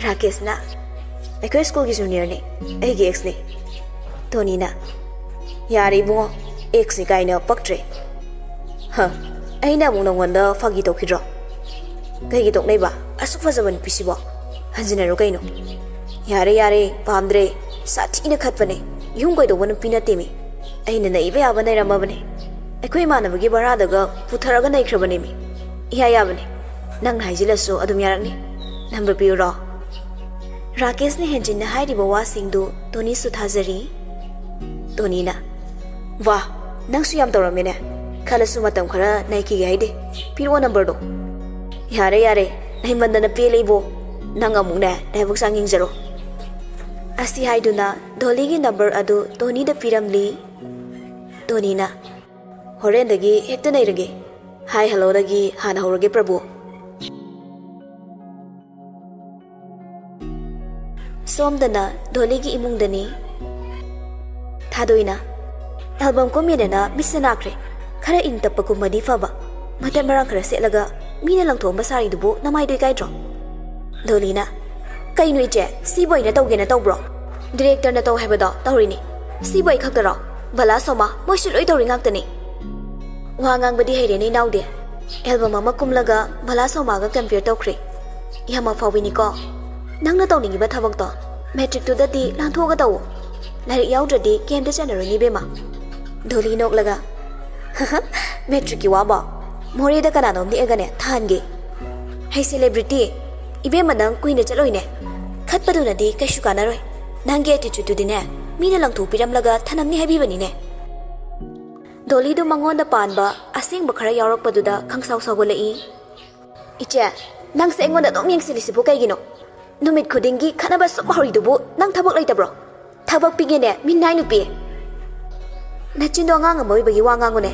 Rakeshna ꯑꯩꯈꯣꯏ ꯁ꯭ꯀꯨꯜꯒꯤ ꯖꯨꯅꯤꯌꯔꯅꯤ ꯑꯩꯒꯤ ꯑꯦꯛꯁꯅꯤ ꯇꯣꯅꯤꯅ ꯌꯥꯔꯦ ꯏꯕꯨꯡꯉꯣ ꯑꯦꯛꯁꯅꯤ ꯀꯥꯏꯅ ꯄꯛꯇ꯭ꯔꯦ ꯑꯩꯅ ꯑꯃꯨꯛ ꯅꯉꯣꯟꯗ ꯐꯥꯒꯤ ꯇꯧꯈꯤꯗ꯭ꯔꯣ ꯀꯩꯒꯤ ꯇꯣꯛꯅꯩꯕ ꯑꯁꯨꯛ ꯐꯖꯕ ꯅꯨꯄꯤꯁꯤꯕꯣ ꯍꯟꯖꯤꯟꯅꯔꯣ ꯀꯩꯅꯣ ꯌꯥꯔꯦ ꯌꯥꯔꯦ ꯄꯥꯝꯗ꯭ꯔꯦ ꯁꯥꯊꯤꯅ ꯈꯠꯄꯅꯦ ꯌꯨꯝ ꯀꯩꯗꯧꯕ ꯅꯨꯄꯤ ꯅꯠꯇꯦꯃꯤ ꯑꯩꯅ ꯅꯩꯕ ꯌꯥꯕ ꯅꯩꯔꯝꯃꯕꯅꯦ ꯑꯩꯈꯣꯏ ꯏꯃꯥꯟꯅꯕꯒꯤ ꯕꯔꯥꯗꯒ ꯄꯨꯊꯔꯒ ꯅꯩꯈ꯭ꯔꯕꯅꯦꯃꯤ ꯏꯌꯥ ꯌꯥꯕꯅꯦ ꯅꯪꯅ ꯍꯥꯏꯖꯤꯜꯂꯁꯨ ꯑꯗꯨꯝ ꯌꯥꯔꯛꯅꯤ ꯅꯝꯕꯔ ꯄꯤꯌꯨꯔꯣ ꯔꯥꯀꯦꯁꯅ ꯍꯦꯟꯖꯤꯟꯅ ꯍꯥꯏꯔꯤꯕ ꯋꯥꯁꯤꯡꯗꯨ ꯇꯣꯅꯤꯁꯨ ꯊꯥꯖꯔꯤ ꯇꯣꯅꯤꯅ ꯋꯥ ꯅꯪꯁꯨ ꯌꯥꯝ ꯇꯧꯔꯝꯃꯦꯅꯦ ꯈꯜꯂꯁꯨ ꯃꯇꯝ ꯈꯔ ꯅꯩꯈꯤꯒꯦ ꯍꯥꯏꯗꯦ ꯄꯤꯔꯛꯑꯣ ꯅꯝꯕꯔꯗꯣ ꯌꯥꯔꯦ ꯌꯥꯔꯦ ꯅꯩꯃꯟꯗꯅ ꯄꯦꯜꯂꯦ ꯏꯕꯣ ꯅꯪ ꯑꯃꯨꯛꯅꯦ ꯂꯥꯏꯕꯛ ꯆꯥꯡ ꯌꯦꯡꯖꯔꯣ ꯑꯁꯤ ꯍꯥꯏꯗꯨꯅ ꯗꯣꯂꯤꯒꯤ ꯅꯝꯕꯔ ꯑꯗꯨ ꯇꯣꯅꯤꯗ ꯄꯤꯔꯝꯂꯤ ꯇꯣꯅꯤꯅ ꯍꯣꯔꯦꯟꯗꯒꯤ ꯍꯦꯛꯇ ꯅꯩꯔꯒꯦ ꯍꯥꯏ ꯍꯜꯂꯣꯗꯒꯤ ꯍꯥꯟꯅ ꯍꯧꯔꯒꯦ ꯄ꯭ꯔꯚꯨ ꯁꯣꯝꯗꯅ ꯗꯣꯂꯤꯒꯤ ꯏꯃꯨꯡꯗꯅꯤ ꯊꯥꯗꯣꯏꯅ ꯑꯦꯜꯕꯝ ꯀꯨꯝꯃꯦꯅ ꯃꯤꯠꯁꯦ ꯅꯥꯈ꯭ꯔꯦ ꯈꯔ ꯏꯪ ꯇꯞꯄ ꯀꯨꯝꯃꯗꯤ ꯐꯕ ꯃꯇꯠ ꯃꯔꯥꯡ ꯈꯔ ꯁꯦꯠꯂꯒ ꯃꯤꯅ ꯂꯪꯊꯣꯛꯑꯝꯕ ꯁꯥꯔꯤꯗꯨꯕꯨ ꯅꯃꯥꯏꯗꯣ ꯏꯀꯥꯏꯗ꯭ꯔꯣ ꯗꯣꯂꯤꯅ ꯀꯩꯅꯣ ꯏꯆꯦ ꯁꯤꯕꯨ ꯑꯩꯅ ꯇꯧꯒꯦꯅ ꯇꯧꯕ꯭ꯔꯣ ꯗꯤꯔꯦꯛꯇꯔꯅ ꯇꯧ ꯍꯥꯏꯕꯗꯣ ꯇꯧꯔꯤꯅꯤ ꯁꯤꯕꯨ ꯑꯩ ꯈꯛꯇꯔꯣ ꯕꯂꯥ ꯁꯣꯃꯥ ꯃꯣꯏꯁꯨ ꯂꯣꯏ ꯇꯧꯔꯤ ꯉꯥꯛꯇꯅꯤ ꯋꯥ ꯉꯥꯡꯕꯗꯤ ꯍꯩꯔꯦꯅꯦ ꯏꯅꯥꯎꯗꯤ ꯑꯦꯜꯕꯝ ꯑꯃ ꯀꯨꯝꯂꯒ ꯕꯂꯥ ꯁꯣꯃꯥꯒ ꯀꯝꯄꯤꯌꯔ ꯇꯧꯈ꯭ꯔꯦ ꯌꯥꯝ ꯑꯐꯥꯎꯕꯤꯅꯤꯀꯣ ꯅꯪꯅ ꯇꯧꯅꯤꯡꯉꯤꯕ ꯊꯕꯛꯇꯣ ꯃꯦꯇ꯭ꯔꯤꯛꯇꯨꯗꯗꯤ ꯂꯥꯟꯊꯣꯛꯑꯒ ꯇꯧꯋꯣ ꯂꯥꯏꯔꯤꯛ ꯌꯥꯎꯗ꯭ꯔꯗꯤ ꯀꯦꯝꯇ ꯆꯠꯅꯔꯣꯏꯅꯤ ꯏꯕꯦꯝꯃ ꯗꯣꯂꯤ ꯅꯣꯛꯂꯒ ꯃꯦꯇ꯭ꯔꯤꯛꯀꯤ ꯋꯥꯕꯣ ꯃꯣꯔꯦꯗ ꯀꯅꯥꯅꯣꯝ ꯅꯦꯛꯑꯒꯅꯦ ꯊꯥꯍꯟꯒꯦ ꯍꯩ ꯁꯦꯂꯦꯕ꯭ꯔꯤꯇꯤ ꯏꯕꯦꯝꯃ ꯅꯪ ꯀꯨꯏꯅ ꯆꯠꯂꯣꯏꯅꯦ ꯈꯠꯄꯗꯨꯅꯗꯤ ꯀꯩꯁꯨ ꯀꯥꯟꯅꯔꯣꯏ ꯅꯪꯒꯤ ꯑꯦꯇꯤꯆꯨꯠꯇꯨꯗꯤꯅꯦ ꯃꯤꯅ ꯂꯪꯊꯣꯛꯄꯤꯔꯝꯂꯒ ꯊꯅꯝꯅꯤ ꯍꯥꯏꯕꯤꯕꯅꯤꯅꯦ ꯗꯣꯂꯤꯗꯨ ꯃꯉꯣꯟꯗ ꯄꯥꯟꯕ ꯑꯁꯦꯡꯕ ꯈꯔ ꯌꯥꯎꯔꯛꯄꯗꯨꯗ ꯈꯪꯁꯥꯎ ꯁꯥꯎꯒꯠꯂꯛꯏ ꯏꯆꯦ ꯅꯪꯁꯦ ꯑꯩꯉꯣꯟꯗ ꯑꯗꯨꯝ ꯌꯦꯡꯁꯤꯜꯂꯤꯁꯤꯕꯨ ꯀꯩꯒꯤꯅꯣ ꯅꯨꯃꯤꯠ ꯈꯨꯗꯤꯡꯒꯤ ꯈꯠꯅꯕ ꯁꯨꯝ ꯍꯧꯔꯤꯗꯨꯕꯨ ꯅꯪ ꯊꯕꯛ ꯂꯩꯇꯕ꯭ꯔꯣ ꯊꯕꯛ ꯄꯤꯒꯦꯅꯦ ꯃꯤꯅꯥꯏ ꯅꯨꯄꯤ ꯅꯆꯤꯟꯗꯣ ꯑꯉꯥꯡ ꯑꯃ ꯑꯣꯏꯕꯒꯤ ꯋꯥ ꯉꯥꯡꯉꯨꯅꯦ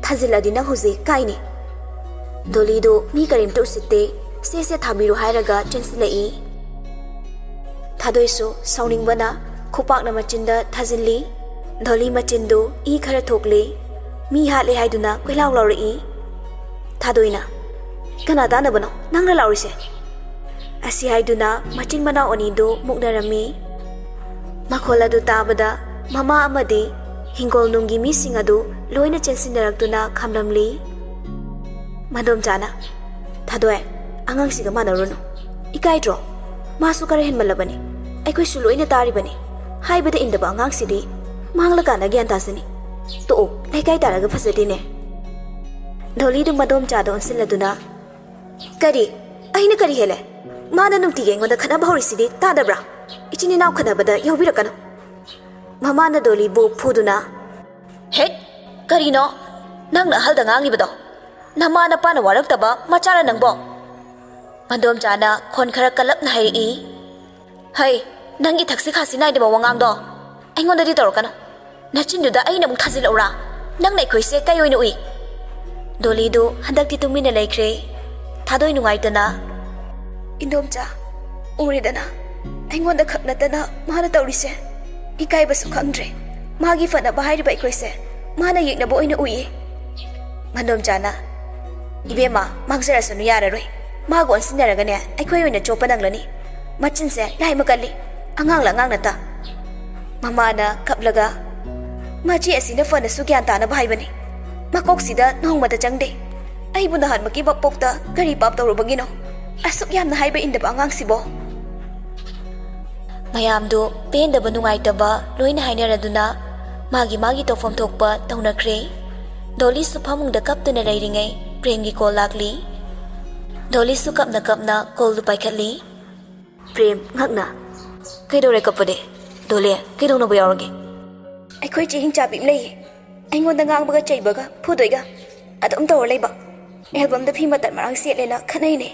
ꯊꯥꯖꯤꯜꯂꯗꯤ ꯅꯪ ꯍꯧꯖꯤꯛ ꯀꯥꯏꯅꯤ ꯗꯣꯂꯤꯗꯨ ꯃꯤ ꯀꯔꯤꯝꯇ ꯎꯁꯤꯠꯇꯦ ꯁꯦ ꯊꯥꯕꯤꯔꯨ ꯍꯥꯏꯔꯒ ꯆꯦꯟꯁꯤꯜꯂꯛꯏ ꯊꯥꯗꯣꯏꯁꯨ ꯁꯥꯎꯅꯤꯡꯕꯅ ꯈꯨꯄꯥꯛꯅ ꯃꯆꯤꯟꯗ ꯊꯥꯖꯤꯜꯂꯤ ꯗꯣꯂꯤ ꯃꯆꯤꯟꯗꯨ ꯏ ꯈꯔ ꯊꯣꯛꯂꯤ ꯃꯤ ꯍꯥꯠꯂꯦ ꯍꯥꯏꯗꯨꯅ ꯀꯣꯏꯂꯥꯎ ꯂꯥꯎꯔꯛꯏ ꯊꯥꯗꯣꯏꯅ ꯀꯅꯥ ꯇꯥꯟꯅꯕꯅꯣ ꯅꯪꯅ ꯂꯥꯎꯔꯤꯁꯦ ꯑꯁꯤ ꯍꯥꯏꯗꯨꯅ ꯃꯆꯤꯟ ꯃꯅꯥꯎ ꯑꯅꯤꯗꯨ ꯃꯨꯛꯅꯔꯝꯃꯤ ꯃꯈꯣꯜ ꯑꯗꯨ ꯇꯥꯕꯗ ꯃꯃꯥ ꯑꯃꯗꯤ ꯍꯤꯡꯒꯣꯜꯅꯨꯡꯒꯤ ꯃꯤꯁꯤꯡ ꯑꯗꯨ ꯂꯣꯏꯅ ꯆꯦꯟꯁꯤꯟꯅꯔꯛꯇꯨꯅ ꯈꯝꯂꯝꯂꯤ ꯃꯗꯣꯝꯆꯥꯅ ꯊꯥꯗꯣꯏ ꯑꯉꯥꯡꯁꯤꯒ ꯃꯥꯟꯅꯔꯨꯅꯨ ꯏꯀꯥꯏꯗ꯭ꯔꯣ ꯃꯥꯁꯨ ꯈꯔ ꯍꯦꯟꯃꯜꯂꯕꯅꯤ ꯑꯩꯈꯣꯏꯁꯨ ꯂꯣꯏꯅ ꯇꯥꯔꯤꯕꯅꯤ ꯍꯥꯏꯕꯗ ꯏꯟꯗꯕ ꯑꯉꯥꯡꯁꯤꯗꯤ ꯃꯥꯡꯂꯀꯥꯟꯗ ꯒ꯭ꯌꯥꯟ ꯇꯥꯁꯤꯅꯤ ꯇꯣꯛꯑꯣ ꯂꯩꯀꯥꯏ ꯇꯥꯔꯒ ꯐꯖꯗꯦꯅꯦ ꯗꯣꯂꯤꯗꯨ ꯃꯗꯣꯝꯆꯥꯗ ꯑꯣꯟꯁꯤꯜꯂꯗꯨꯅ ꯀꯔꯤ ꯑꯩꯅ ꯀꯔꯤ ꯍꯦꯜꯂꯦ ꯃꯥꯅ ꯅꯨꯡꯇꯤꯒꯤ ꯑꯩꯉꯣꯟꯗ ꯈꯠꯅꯕ ꯍꯧꯔꯤꯁꯤꯗꯤ ꯇꯥꯗꯕ꯭ꯔꯥ ꯏꯆꯤꯟ ꯏꯅꯥꯎ ꯈꯠꯅꯕꯗ ꯌꯥꯎꯕꯤꯔꯛꯀꯅꯨ ꯃꯃꯥꯅ ꯗꯣꯂꯤꯕꯨ ꯐꯨꯗꯨꯅ ꯍꯦꯛ ꯀꯔꯤꯅꯣ ꯅꯪꯅ ꯑꯍꯜꯗ ꯉꯥꯡꯂꯤꯕꯗꯣ ꯅꯃꯥ ꯅꯄꯥꯅ ꯋꯥꯔꯛꯇꯕ ꯃꯆꯥꯔ ꯅꯪꯕꯣ ꯃꯗꯣꯝꯆꯥꯅ ꯈꯣꯟ ꯈꯔ ꯀꯜꯂꯞꯅ ꯍꯥꯏꯔꯛꯏ ꯍꯩ ꯅꯪꯒꯤ ꯊꯛꯁꯤ ꯈꯥꯁꯤ ꯅꯥꯏꯗꯕ ꯋꯥꯉꯥꯡꯗꯣ ꯑꯩꯉꯣꯟꯗꯗꯤ ꯇꯧꯔꯛꯀꯅꯨ ꯅꯆꯤꯟꯗꯨꯗ ꯑꯩꯅ ꯑꯃꯨꯛ ꯊꯥꯖꯤꯜꯂꯛꯎꯔꯥ ꯅꯪꯅ ꯑꯩꯈꯣꯏꯁꯦ ꯀꯩ ꯑꯣꯏꯅ ꯎꯏ ꯗꯣꯂꯤꯗꯨ ꯍꯟꯗꯛꯇꯤ ꯇꯨꯃꯤꯟꯅ ꯂꯩꯈ꯭ꯔꯦ ꯊꯥꯗꯣꯏ ꯅꯨꯡꯉꯥꯏꯇꯅ ꯏꯟꯗꯣꯝꯆꯥ ꯎꯔꯦꯗꯅ ꯑꯩꯉꯣꯟꯗ ꯈꯛ ꯅꯠꯇꯅ ꯃꯥꯅ ꯇꯧꯔꯤꯁꯦ ꯏꯀꯥꯏꯕꯁꯨ ꯈꯪꯗ꯭ꯔꯦ ꯃꯥꯒꯤ ꯐꯅꯕ ꯍꯥꯏꯔꯤꯕ ꯑꯩꯈꯣꯏꯁꯦ ꯃꯥꯅ ꯌꯦꯛꯅꯕ ꯑꯣꯏꯅ ꯎꯏꯌꯦ ꯃꯗꯣꯝꯆꯥꯅ ꯏꯕꯦꯝꯃ ꯃꯥꯡꯖꯔꯁꯅꯨ ꯌꯥꯔꯔꯣꯏ ꯃꯥꯒ ꯑꯣꯟꯁꯤꯟꯅꯔꯒꯅꯦ ꯑꯩꯈꯣꯏ ꯑꯣꯏꯅ ꯆꯣꯞꯄ ꯅꯪꯂꯅꯤ ꯃꯆꯤꯟꯁꯦ ꯂꯥꯏꯃ ꯀꯜꯂꯤ ꯑꯉꯥꯡ ꯅꯠꯇ ꯃꯃꯥꯅ ꯀꯞꯂꯒ ꯃꯆꯤ ꯑꯁꯤꯅ ꯐꯅꯁꯨ ꯒ꯭ꯌꯥꯟ ꯇꯥꯅꯕ ꯍꯥꯏꯕꯅꯤ ꯃꯀꯣꯛꯁꯤꯗ ꯅꯣꯡꯃꯇ ꯆꯪꯗꯦ ꯑꯩꯕꯨ ꯅꯍꯥꯟꯃꯛꯀꯤ ꯃꯄꯣꯛꯇ ꯀꯔꯤ ꯄꯥꯞ ꯇꯧꯔꯨꯕꯒꯤꯅꯣ ꯑꯁꯨꯛ ꯌꯥꯝꯅ ꯍꯥꯏꯕ ꯏꯟꯗꯕ ꯑꯉꯥꯡꯁꯤꯕꯣ ꯃꯌꯥꯝꯗꯨ ꯄꯦꯟꯗꯕ ꯅꯨꯡꯉꯥꯏꯇꯕ ꯂꯣꯏꯅ ꯍꯥꯏꯅꯔꯗꯨꯅ ꯃꯥꯒꯤ ꯇꯧꯐꯝ ꯊꯣꯛꯄ ꯇꯧꯅꯈ꯭ꯔꯦ ꯗꯣꯂꯤꯁꯨ ꯐꯃꯨꯡꯗ ꯀꯞꯇꯨꯅ ꯂꯩꯔꯤꯉꯩ ꯄ꯭ꯔꯦꯝꯒꯤ ꯀꯣꯜ ꯂꯥꯛꯂꯤ ꯗꯣꯂꯤꯁꯨ ꯀꯞꯅ ꯀꯞꯅ ꯀꯣꯜꯗꯨ ꯄꯥꯏꯈꯠꯂꯤ ꯄ꯭ꯔꯦꯝ ꯉꯛꯅ ꯀꯩꯗꯧꯔꯦ ꯀꯞꯄꯗꯤ ꯗꯣꯂꯤ ꯀꯩꯗꯧꯅꯕ ꯌꯥꯎꯔꯒꯦ ꯑꯩꯈꯣꯏ ꯆꯦ ꯍꯤꯡꯆꯥꯕꯤ ꯂꯩꯌꯦ ꯑꯩꯉꯣꯟꯗ ꯉꯥꯡꯕꯒ ꯆꯩꯕꯒ ꯐꯨꯗꯣꯏꯒ ꯑꯗꯨꯝ ꯇꯧꯔ ꯂꯩꯕ ꯑꯦꯜꯕꯝꯗ ꯐꯤ ꯃꯇꯠ ꯃꯔꯥꯡ ꯁꯦꯠꯂꯦꯅ ꯈꯠꯅꯩꯅꯦ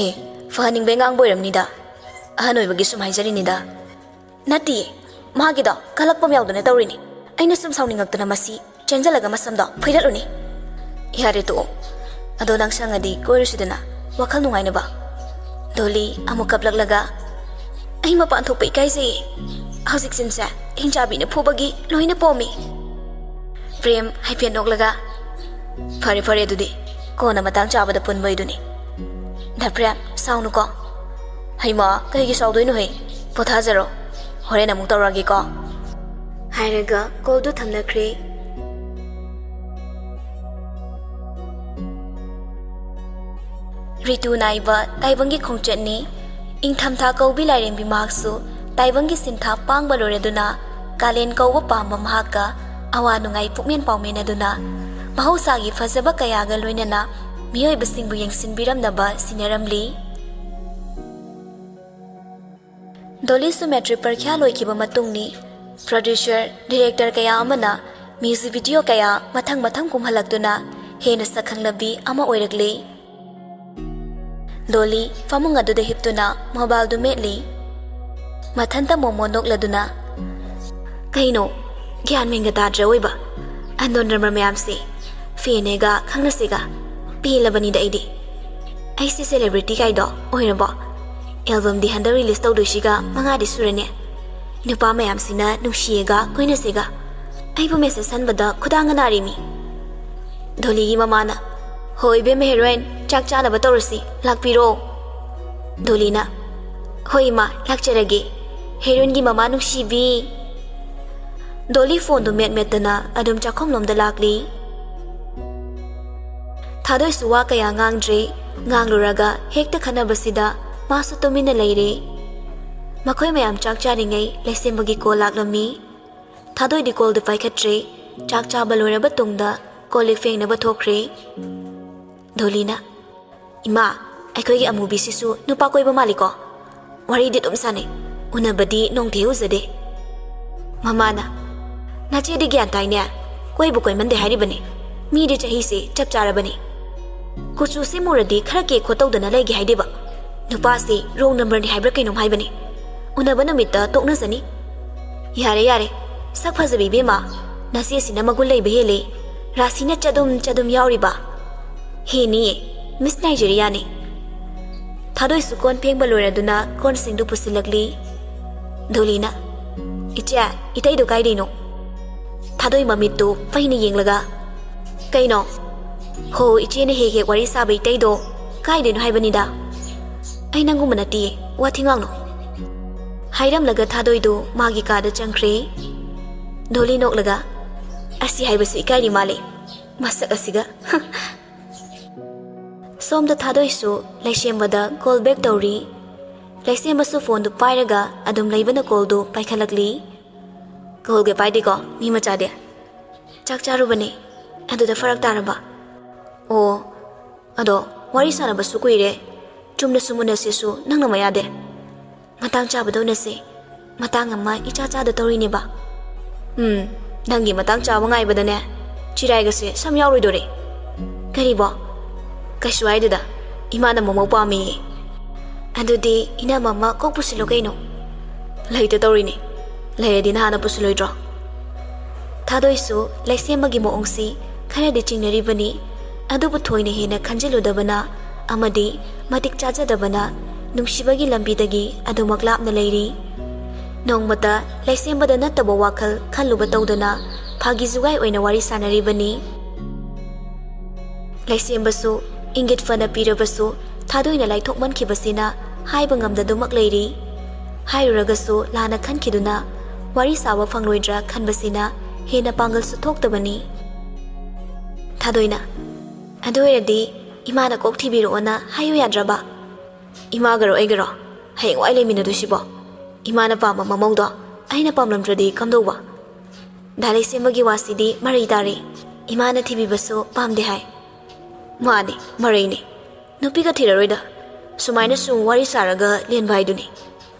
ꯑꯦ ꯐꯍꯟꯅꯤꯡꯕꯩ ꯉꯥꯡꯕ ꯑꯣꯏꯔꯝꯅꯤꯗ ꯑꯍꯟ ꯑꯣꯏꯕꯒꯤ ꯁꯨꯝ ꯍꯥꯏꯖꯔꯤꯅꯤꯗ ꯅꯠꯇꯤꯌꯦ ꯃꯥꯒꯤꯗꯣ ꯀꯜꯂꯛꯄ ꯌꯥꯎꯗꯅ ꯇꯧꯔꯤꯅꯤ ꯑꯩꯅ ꯁꯨꯝ ꯁꯥꯎꯅꯤꯡꯉꯛꯇꯅ ꯃꯁꯤ ꯆꯦꯟꯖꯜꯂꯒ ꯃꯁꯝꯗꯣ ꯐꯣꯏꯗꯠꯂꯨꯅꯤ ꯌꯥꯔꯦ ꯇꯣꯛꯑꯣ ꯑꯗꯣ ꯅꯪ ꯁꯪꯉꯗꯤ ꯀꯣꯏꯔꯨꯁꯤꯗꯅ ꯋꯥꯈꯜ ꯅꯨꯡꯉꯥꯏꯅꯕ ꯗꯣꯂꯤ ꯑꯃꯨꯛ ꯀꯞꯂꯛꯂꯒ ꯑꯩ ꯃꯄꯥꯟ ꯊꯣꯛꯄ ꯏꯀꯥꯏꯖꯩꯌꯦ ꯍꯧꯖꯤꯛꯁꯤꯟꯁꯦ ꯍꯤꯡꯆꯥꯕꯤꯅ ꯐꯨꯕꯒꯤ ꯂꯣꯏꯅ ꯄꯣꯝꯃꯤ ꯄ꯭ꯔꯦꯝ ꯍꯥꯏꯐꯦꯠ ꯅꯣꯛꯂꯒ ꯐꯔꯦ ꯑꯗꯨꯗꯤ ꯀꯣꯟꯅ ꯃꯇꯥꯡ ꯆꯥꯕꯗ ꯄꯨꯟꯕ ꯑꯣꯏꯗꯨꯅꯤ ꯅꯄ꯭ꯔꯦꯝ ꯁꯥꯎꯅꯨꯀꯣ ꯍꯩꯃꯥ ꯀꯩꯒꯤ ꯁꯥꯎꯗꯣꯏꯅꯣꯍꯦ ꯄꯣꯊꯥꯖꯔꯣ ꯍꯣꯔꯦꯟ ꯑꯃꯨꯛ ꯇꯧꯔꯒꯦꯀꯣ ꯍꯥꯏꯔꯒ ꯀꯣꯜꯗꯨ ꯊꯝꯅꯈ꯭ꯔꯦ꯫ ꯔꯤꯇꯨ ꯅꯥꯏꯕ ꯇꯥꯏꯕꯪꯒꯤ ꯈꯣꯡꯆꯠꯅꯤ ꯏꯪꯊꯝꯊꯥ ꯀꯧꯕꯤ ꯂꯥꯏꯔꯦꯝꯕꯤ ꯃꯍꯥꯛꯁꯨ ꯇꯥꯏꯕꯪꯒꯤ ꯁꯤꯟꯊꯥ ꯄꯥꯡꯕ ꯂꯣꯏꯔꯗꯨꯅ ꯀꯥꯂꯦꯟ ꯀꯧꯕ ꯄꯥꯝꯕ ꯃꯍꯥꯛꯀ ꯑꯋꯥ ꯅꯨꯡꯉꯥꯏ ꯄꯨꯛꯃꯦꯟ ꯄꯥꯎꯃꯦꯟꯅꯗꯨꯅ ꯃꯍꯧꯁꯥꯒꯤ ꯐꯖꯕ ꯀꯌꯥꯒ ꯂꯣꯏꯅꯅ ꯃꯤꯑꯣꯏꯕꯁꯤꯡꯕꯨ ꯌꯦꯡꯁꯤꯟꯕꯤꯔꯝꯅꯕ ꯁꯤꯟꯅꯔꯝꯂꯤ꯫ ꯗꯣꯂꯤꯁꯨ ꯃꯦꯇ꯭ꯔꯤꯛ ꯄꯔꯤꯈ꯭ꯌꯥ ꯂꯣꯏꯈꯤꯕ ꯃꯇꯨꯡꯅꯤ ꯄ꯭ꯔꯣꯗ꯭ꯌꯨꯁꯔ ꯗꯤꯔꯦꯛꯇꯔ ꯀꯌꯥ ꯑꯃꯅ ꯃ꯭ꯌꯨꯖꯤꯛ ꯚꯤꯗꯤꯑꯣ ꯀꯌꯥ ꯃꯊꯪ ꯀꯨꯝꯍꯜꯂꯛꯇꯨꯅ ꯍꯦꯟꯅ ꯁꯛꯈꯪꯂꯕꯤ ꯑꯃ ꯑꯣꯏꯔꯛꯂꯤ꯫ ꯗꯣꯂꯤ ꯐꯃꯨꯡ ꯑꯗꯨꯗ ꯍꯤꯞꯇꯨꯅ ꯃꯣꯕꯥꯏꯜꯗꯨ ꯃꯦꯠꯂꯤ꯫ ꯃꯊꯟꯇ ꯃꯣꯃꯣ ꯅꯣꯛꯂꯗꯨꯅ ꯀꯩꯅꯣ ꯒ꯭ꯌꯥꯟ ꯃꯦꯟꯒ ꯇꯥꯗ꯭ꯔ ꯑꯣꯏꯕ ꯑꯟꯗꯣꯟ ꯅꯝꯕꯔ ꯃꯌꯥꯝꯁꯦ ꯐꯦꯅꯦꯒ ꯈꯪꯅꯁꯦꯒ ꯄꯦꯜꯂꯕꯅꯤꯗ ꯑꯩꯁꯦ ꯁꯦꯂꯦꯕ꯭ꯔꯤꯇꯤ ꯀꯥꯏꯗꯣ ꯑꯣꯏꯔꯕꯣ ꯑꯦꯜꯕꯝꯗꯤ ꯍꯟꯗꯛ ꯔꯤꯂꯤꯁ ꯇꯧꯗꯣꯏꯁꯤꯒ 5ꯗꯤ ꯁꯨꯔꯅꯦ ꯅꯨꯄꯥ ꯃꯌꯥꯝꯁꯤꯅ ꯅꯨꯡꯁꯤꯌꯦꯒ ꯀꯣꯏꯅꯁꯦꯒ ꯑꯩꯕꯨ ꯃꯦꯁꯦꯖ ꯍꯟꯕꯗ ꯈꯨꯗꯥꯡꯒ ꯅꯥꯔꯤꯃꯤ꯫ ꯗꯣꯂꯤꯒꯤ ꯃꯃꯥꯅ ꯍꯣꯏ ꯏꯕꯦꯝꯃ ꯍꯦꯔꯣꯏꯟ ꯆꯥꯛ ꯆꯥꯅꯕ ꯇꯧꯔꯁꯤ ꯂꯥꯛꯄꯤꯔꯣ꯫ ꯗꯣꯂꯤꯅ ꯍꯣꯏ ꯏꯃꯥ ꯂꯥꯛꯆꯔꯒꯦ ꯍꯦꯔꯣꯏꯟꯒꯤ ꯃꯃꯥ ꯅꯨꯡꯁꯤꯕꯤ꯫ ꯗꯣꯂꯤ ꯐꯣꯟꯗꯨ ꯃꯦꯠꯇꯅ ꯑꯗꯨꯝ ꯆꯥꯛꯈꯨꯝꯂꯣꯝꯗ ꯂꯥꯛꯂꯤ꯫ ꯊꯥꯗꯣꯏꯁꯨ ꯋꯥ ꯀꯌꯥ ꯉꯥꯡꯗ꯭ꯔꯦ ꯉꯥꯡꯂꯨꯔꯒ ꯍꯦꯛꯇ ꯈꯟꯅꯕꯁꯤꯗ ꯃꯥꯁꯨ ꯇꯨꯃꯤꯟꯅ ꯂꯩꯔꯦ꯫ ꯃꯈꯣꯏ ꯃꯌꯥꯝ ꯆꯥꯛ ꯆꯥꯔꯤꯉꯩ ꯂꯩꯁꯦꯝꯕꯒꯤ ꯀꯣꯜ ꯂꯥꯛꯂꯝꯃꯤ꯫ ꯊꯥꯗꯣꯏꯗꯤ ꯀꯣꯜꯗꯨ ꯄꯥꯏꯈꯠꯇ꯭ꯔꯦ ꯆꯥꯛ ꯆꯥꯕ ꯂꯣꯏꯔꯕ ꯇꯨꯡꯗ ꯀꯣꯜꯂꯤꯛ ꯐꯦꯡꯅꯕ ꯊꯣꯛꯈ꯭ꯔꯦ꯫ ꯗꯣꯂꯤꯅ ꯏꯃꯥ ꯑꯩꯈꯣꯏꯒꯤ ꯑꯃꯨꯕꯤꯁꯤꯁꯨ ꯅꯨꯄꯥ ꯀꯣꯏꯕ ꯃꯥꯜꯂꯤꯀꯣ ꯋꯥꯔꯤꯗꯤ ꯑꯗꯨꯝ ꯁꯥꯟꯅꯩ ꯎꯅꯕꯗꯤ ꯅꯣꯡꯊꯤ ꯎꯖꯗꯦ꯫ ꯃꯃꯥꯅ ꯅꯆꯦꯗꯤ ꯒ꯭ꯌꯥꯟ ꯇꯥꯏꯅꯦ ꯀꯣꯏꯕꯨ ꯀꯣꯏꯃꯟꯗꯦ ꯍꯥꯏꯔꯤꯕꯅꯤ ꯃꯤꯗꯤ ꯆꯍꯤꯁꯦ ꯆꯞ ꯆꯥꯔꯕꯅꯤ ꯀꯨꯆꯨꯁꯦ ꯃꯨꯔꯗꯤ ꯈꯔ ꯀꯦ ꯈꯣꯠꯇꯧꯗꯅ ꯂꯩꯒꯦ ꯍꯥꯏꯗꯦꯕ ꯅꯨꯄꯥꯁꯤ ꯔꯣꯡ ꯅꯝꯕꯔꯅꯤ ꯍꯥꯏꯕ꯭ꯔꯥ ꯀꯩꯅꯣꯝ ꯍꯥꯏꯕꯅꯤ ꯎꯅꯕ ꯅꯨꯃꯤꯠꯇ ꯇꯣꯛꯅꯖꯅꯤ꯫ ꯌꯥꯔꯦ ꯁꯛ ꯐꯖꯕꯤ ꯏꯕꯦꯝꯃ ꯅꯆꯦꯁꯤꯅ ꯃꯒꯨꯟ ꯂꯩꯕ ꯍꯦꯜꯂꯦ ꯔꯥꯁꯤꯅ ꯆꯗꯨꯝ ꯌꯥꯎꯔꯤꯕ ꯍꯦꯅꯤꯌꯦ ꯃꯤꯁ ꯅꯥꯏꯖꯦꯔꯤꯌꯥꯅꯤ꯫ ꯊꯥꯗꯣꯏꯁꯨ ꯀꯣꯟ ꯐꯦꯡꯕ ꯂꯣꯏꯔꯗꯨꯅ ꯀꯣꯟꯁꯤꯡꯗꯨ ꯄꯨꯁꯤꯜꯂꯛꯂꯤ꯫ ꯗꯣꯂꯤꯅ ꯏꯆꯦ ꯏꯇꯩꯗꯣ ꯀꯥꯏꯗꯩꯅꯣ? ꯊꯥꯗꯣꯏ ꯃꯃꯤꯠꯇꯨ ꯐꯩꯅ ꯌꯦꯡꯂꯒ ꯀꯩꯅꯣ ꯍꯣ ꯏꯆꯦꯅ ꯍꯦꯛ ꯋꯥꯔꯤ ꯁꯥꯕ ꯏꯇꯩꯗꯣ ꯀꯥꯏꯗꯩꯅꯣ ꯍꯥꯏꯕꯅꯤꯗ ꯑꯩ ꯅꯪꯒꯨꯝꯕ ꯅꯠꯇꯤꯌꯦ ꯋꯥꯊꯤ ꯉꯥꯡꯅꯣ ꯍꯥꯏꯔꯝꯂꯒ ꯊꯥꯗꯣꯏꯗꯨ ꯃꯥꯒꯤ ꯀꯥꯗ ꯆꯪꯈ꯭ꯔꯦ꯫ ꯗꯣꯂꯤ ꯅꯣꯛꯂꯒ ꯑꯁꯤ ꯍꯥꯏꯕꯁꯤ ꯏꯀꯥꯏꯔꯤ ꯃꯥꯜꯂꯦ ꯃꯁꯛ ꯑꯁꯤꯒ ꯁꯣꯝꯗ ꯊꯥꯗꯣꯏꯁꯨ ꯂꯩꯁꯦꯝꯕꯗ ꯀꯣꯜ ꯕꯦꯛ ꯇꯧꯔꯤ꯫ ꯂꯩꯁꯦꯝꯕꯁꯨ ꯐꯣꯟꯗꯨ ꯄꯥꯏꯔꯒ ꯑꯗꯨꯝ ꯂꯩꯕꯅ ꯀꯣꯜꯗꯨ ꯄꯥꯏꯈꯠꯂꯛꯂꯤ꯫ ꯀꯣꯜꯒ ꯄꯥꯏꯗꯦꯀꯣ ꯃꯤ ꯃꯆꯥꯗꯤ ꯆꯥꯛ ꯆꯥꯔꯨꯕꯅꯦ ꯑꯗꯨꯗ ꯐꯔꯛ ꯇꯥꯔꯕ ꯑꯣ ꯑꯗꯣ ꯋꯥꯔꯤ ꯁꯥꯟꯅꯕꯁꯨ ꯀꯨꯏꯔꯦ ꯆꯨꯝꯅ ꯁꯨꯝ ꯎꯅꯁꯤꯁꯨ ꯅꯪꯅ ꯃꯌꯥꯗꯦ ꯃꯇꯥꯡ ꯆꯥꯕꯗ ꯎꯅꯁꯦ ꯃꯇꯥꯡ ꯑꯃ ꯏꯆꯥ ꯆꯥꯗ ꯇꯧꯔꯤꯅꯦꯕ ꯅꯪꯒꯤ ꯃꯇꯥꯡ ꯆꯥꯕ ꯉꯥꯏꯕꯗꯅꯦ ꯆꯤꯔꯥꯏꯒꯁꯦ ꯁꯝ ꯌꯥꯎꯔꯣꯏꯗꯣꯔꯦ ꯀꯔꯤꯕꯣ ꯀꯩꯁꯨ ꯍꯥꯏꯗꯦꯗ ꯏꯃꯥꯅ ꯃꯣꯃꯣ ꯄꯥꯝꯃꯤꯌꯦ ꯑꯗꯨꯗꯤ ꯏꯅꯝꯃ ꯑꯃ ꯀꯣꯛ ꯄꯨꯁꯤꯜꯂꯨ ꯀꯩꯅꯣ ꯂꯩꯇ ꯇꯧꯔꯤꯅꯤ ꯂꯩꯔꯗꯤ ꯅꯍꯥꯟꯅ ꯄꯨꯁꯤꯜꯂꯣꯏꯗ꯭ꯔꯣ? ꯊꯥꯗꯣꯏꯁꯨ ꯂꯩꯁꯦꯝꯕꯒꯤ ꯃꯑꯣꯡꯁꯤ ꯈꯔꯗꯤ ꯆꯤꯡꯅꯔꯤꯕꯅꯤ ꯑꯗꯨꯕꯨ ꯊꯣꯏꯅ ꯍꯦꯟꯅ ꯈꯟꯖꯤꯜꯂꯨꯗꯕꯅ ꯑꯃꯗꯤ ꯃꯇꯤꯛ ꯆꯥꯖꯗꯕꯅ ꯅꯨꯡꯁꯤꯕꯒꯤ ꯂꯝꯕꯤꯗꯒꯤ ꯑꯗꯨꯃꯛ ꯂꯥꯞꯅ ꯂꯩꯔꯤ꯫ ꯅꯣꯡꯃꯇ ꯂꯩꯁꯦꯝꯕꯗ ꯅꯠꯇꯕ ꯋꯥꯈꯜ ꯈꯜꯂꯨꯕ ꯇꯧꯗꯅ ꯐꯥꯒꯤ ꯖꯨꯒꯥꯏ ꯑꯣꯏꯅ ꯋꯥꯔꯤ ꯁꯥꯟꯅꯔꯤꯕꯅꯤ꯫ ꯂꯩꯁꯦꯝꯕꯁꯨ ꯏꯪꯒꯤꯠ ꯐꯅ ꯄꯤꯔꯕꯁꯨ ꯊꯥꯗꯣꯏꯅ ꯂꯥꯏꯊꯣꯛꯃꯟꯈꯤꯕꯁꯤꯅ ꯍꯥꯏꯕ ꯉꯝꯗꯗꯨꯃꯛ ꯂꯩꯔꯤ꯫ ꯍꯥꯏꯔꯨꯔꯒꯁꯨ ꯂꯥꯟꯅ ꯈꯟꯈꯤꯗꯨꯅ ꯋꯥꯔꯤ ꯁꯥꯕ ꯐꯪꯂꯣꯏꯗ꯭ꯔꯥ ꯈꯟꯕꯁꯤꯅ ꯍꯦꯟꯅ ꯄꯥꯡꯒꯜꯁꯨ ꯊꯣꯛꯇꯕꯅꯤ꯫ ꯊꯥꯗꯣꯏꯅ ꯑꯗꯨ ꯑꯣꯏꯔꯗꯤ ꯏꯃꯥꯅ ꯀꯣꯛ ꯊꯤꯕꯤꯔꯛꯑꯣꯅ ꯍꯥꯏꯌꯨ ꯌꯥꯗ꯭ꯔꯕ? ꯏꯃꯥꯒꯔꯣ ꯑꯩꯒꯔꯣ ꯍꯌꯦꯡꯋꯥꯏ ꯂꯩꯃꯤꯟꯅꯗꯣꯏꯁꯤꯕꯣ ꯏꯃꯥꯅ ꯄꯥꯝꯕ ꯃꯃꯧꯗꯣ ꯑꯩꯅ ꯄꯥꯝꯂꯝꯗ꯭ꯔꯗꯤ ꯀꯝꯗꯧꯕ? ꯗꯥ ꯂꯩꯁꯦꯝꯕꯒꯤ ꯋꯥꯁꯤꯗꯤ ꯃꯔꯩ ꯇꯥꯔꯦ ꯏꯃꯥꯅ ꯊꯤꯕꯤꯕꯁꯨ ꯄꯥꯝꯗꯦ ꯍꯥꯏ꯫ ꯃꯥꯅꯤ ꯃꯔꯩꯅꯤ ꯅꯨꯄꯤꯒ ꯊꯤꯔꯔꯣꯏꯗ ꯁꯨꯃꯥꯏꯅ ꯁꯨꯝ ꯋꯥꯔꯤ ꯁꯥꯔꯒ ꯂꯦꯟꯕ ꯍꯥꯏꯗꯨꯅꯤ꯫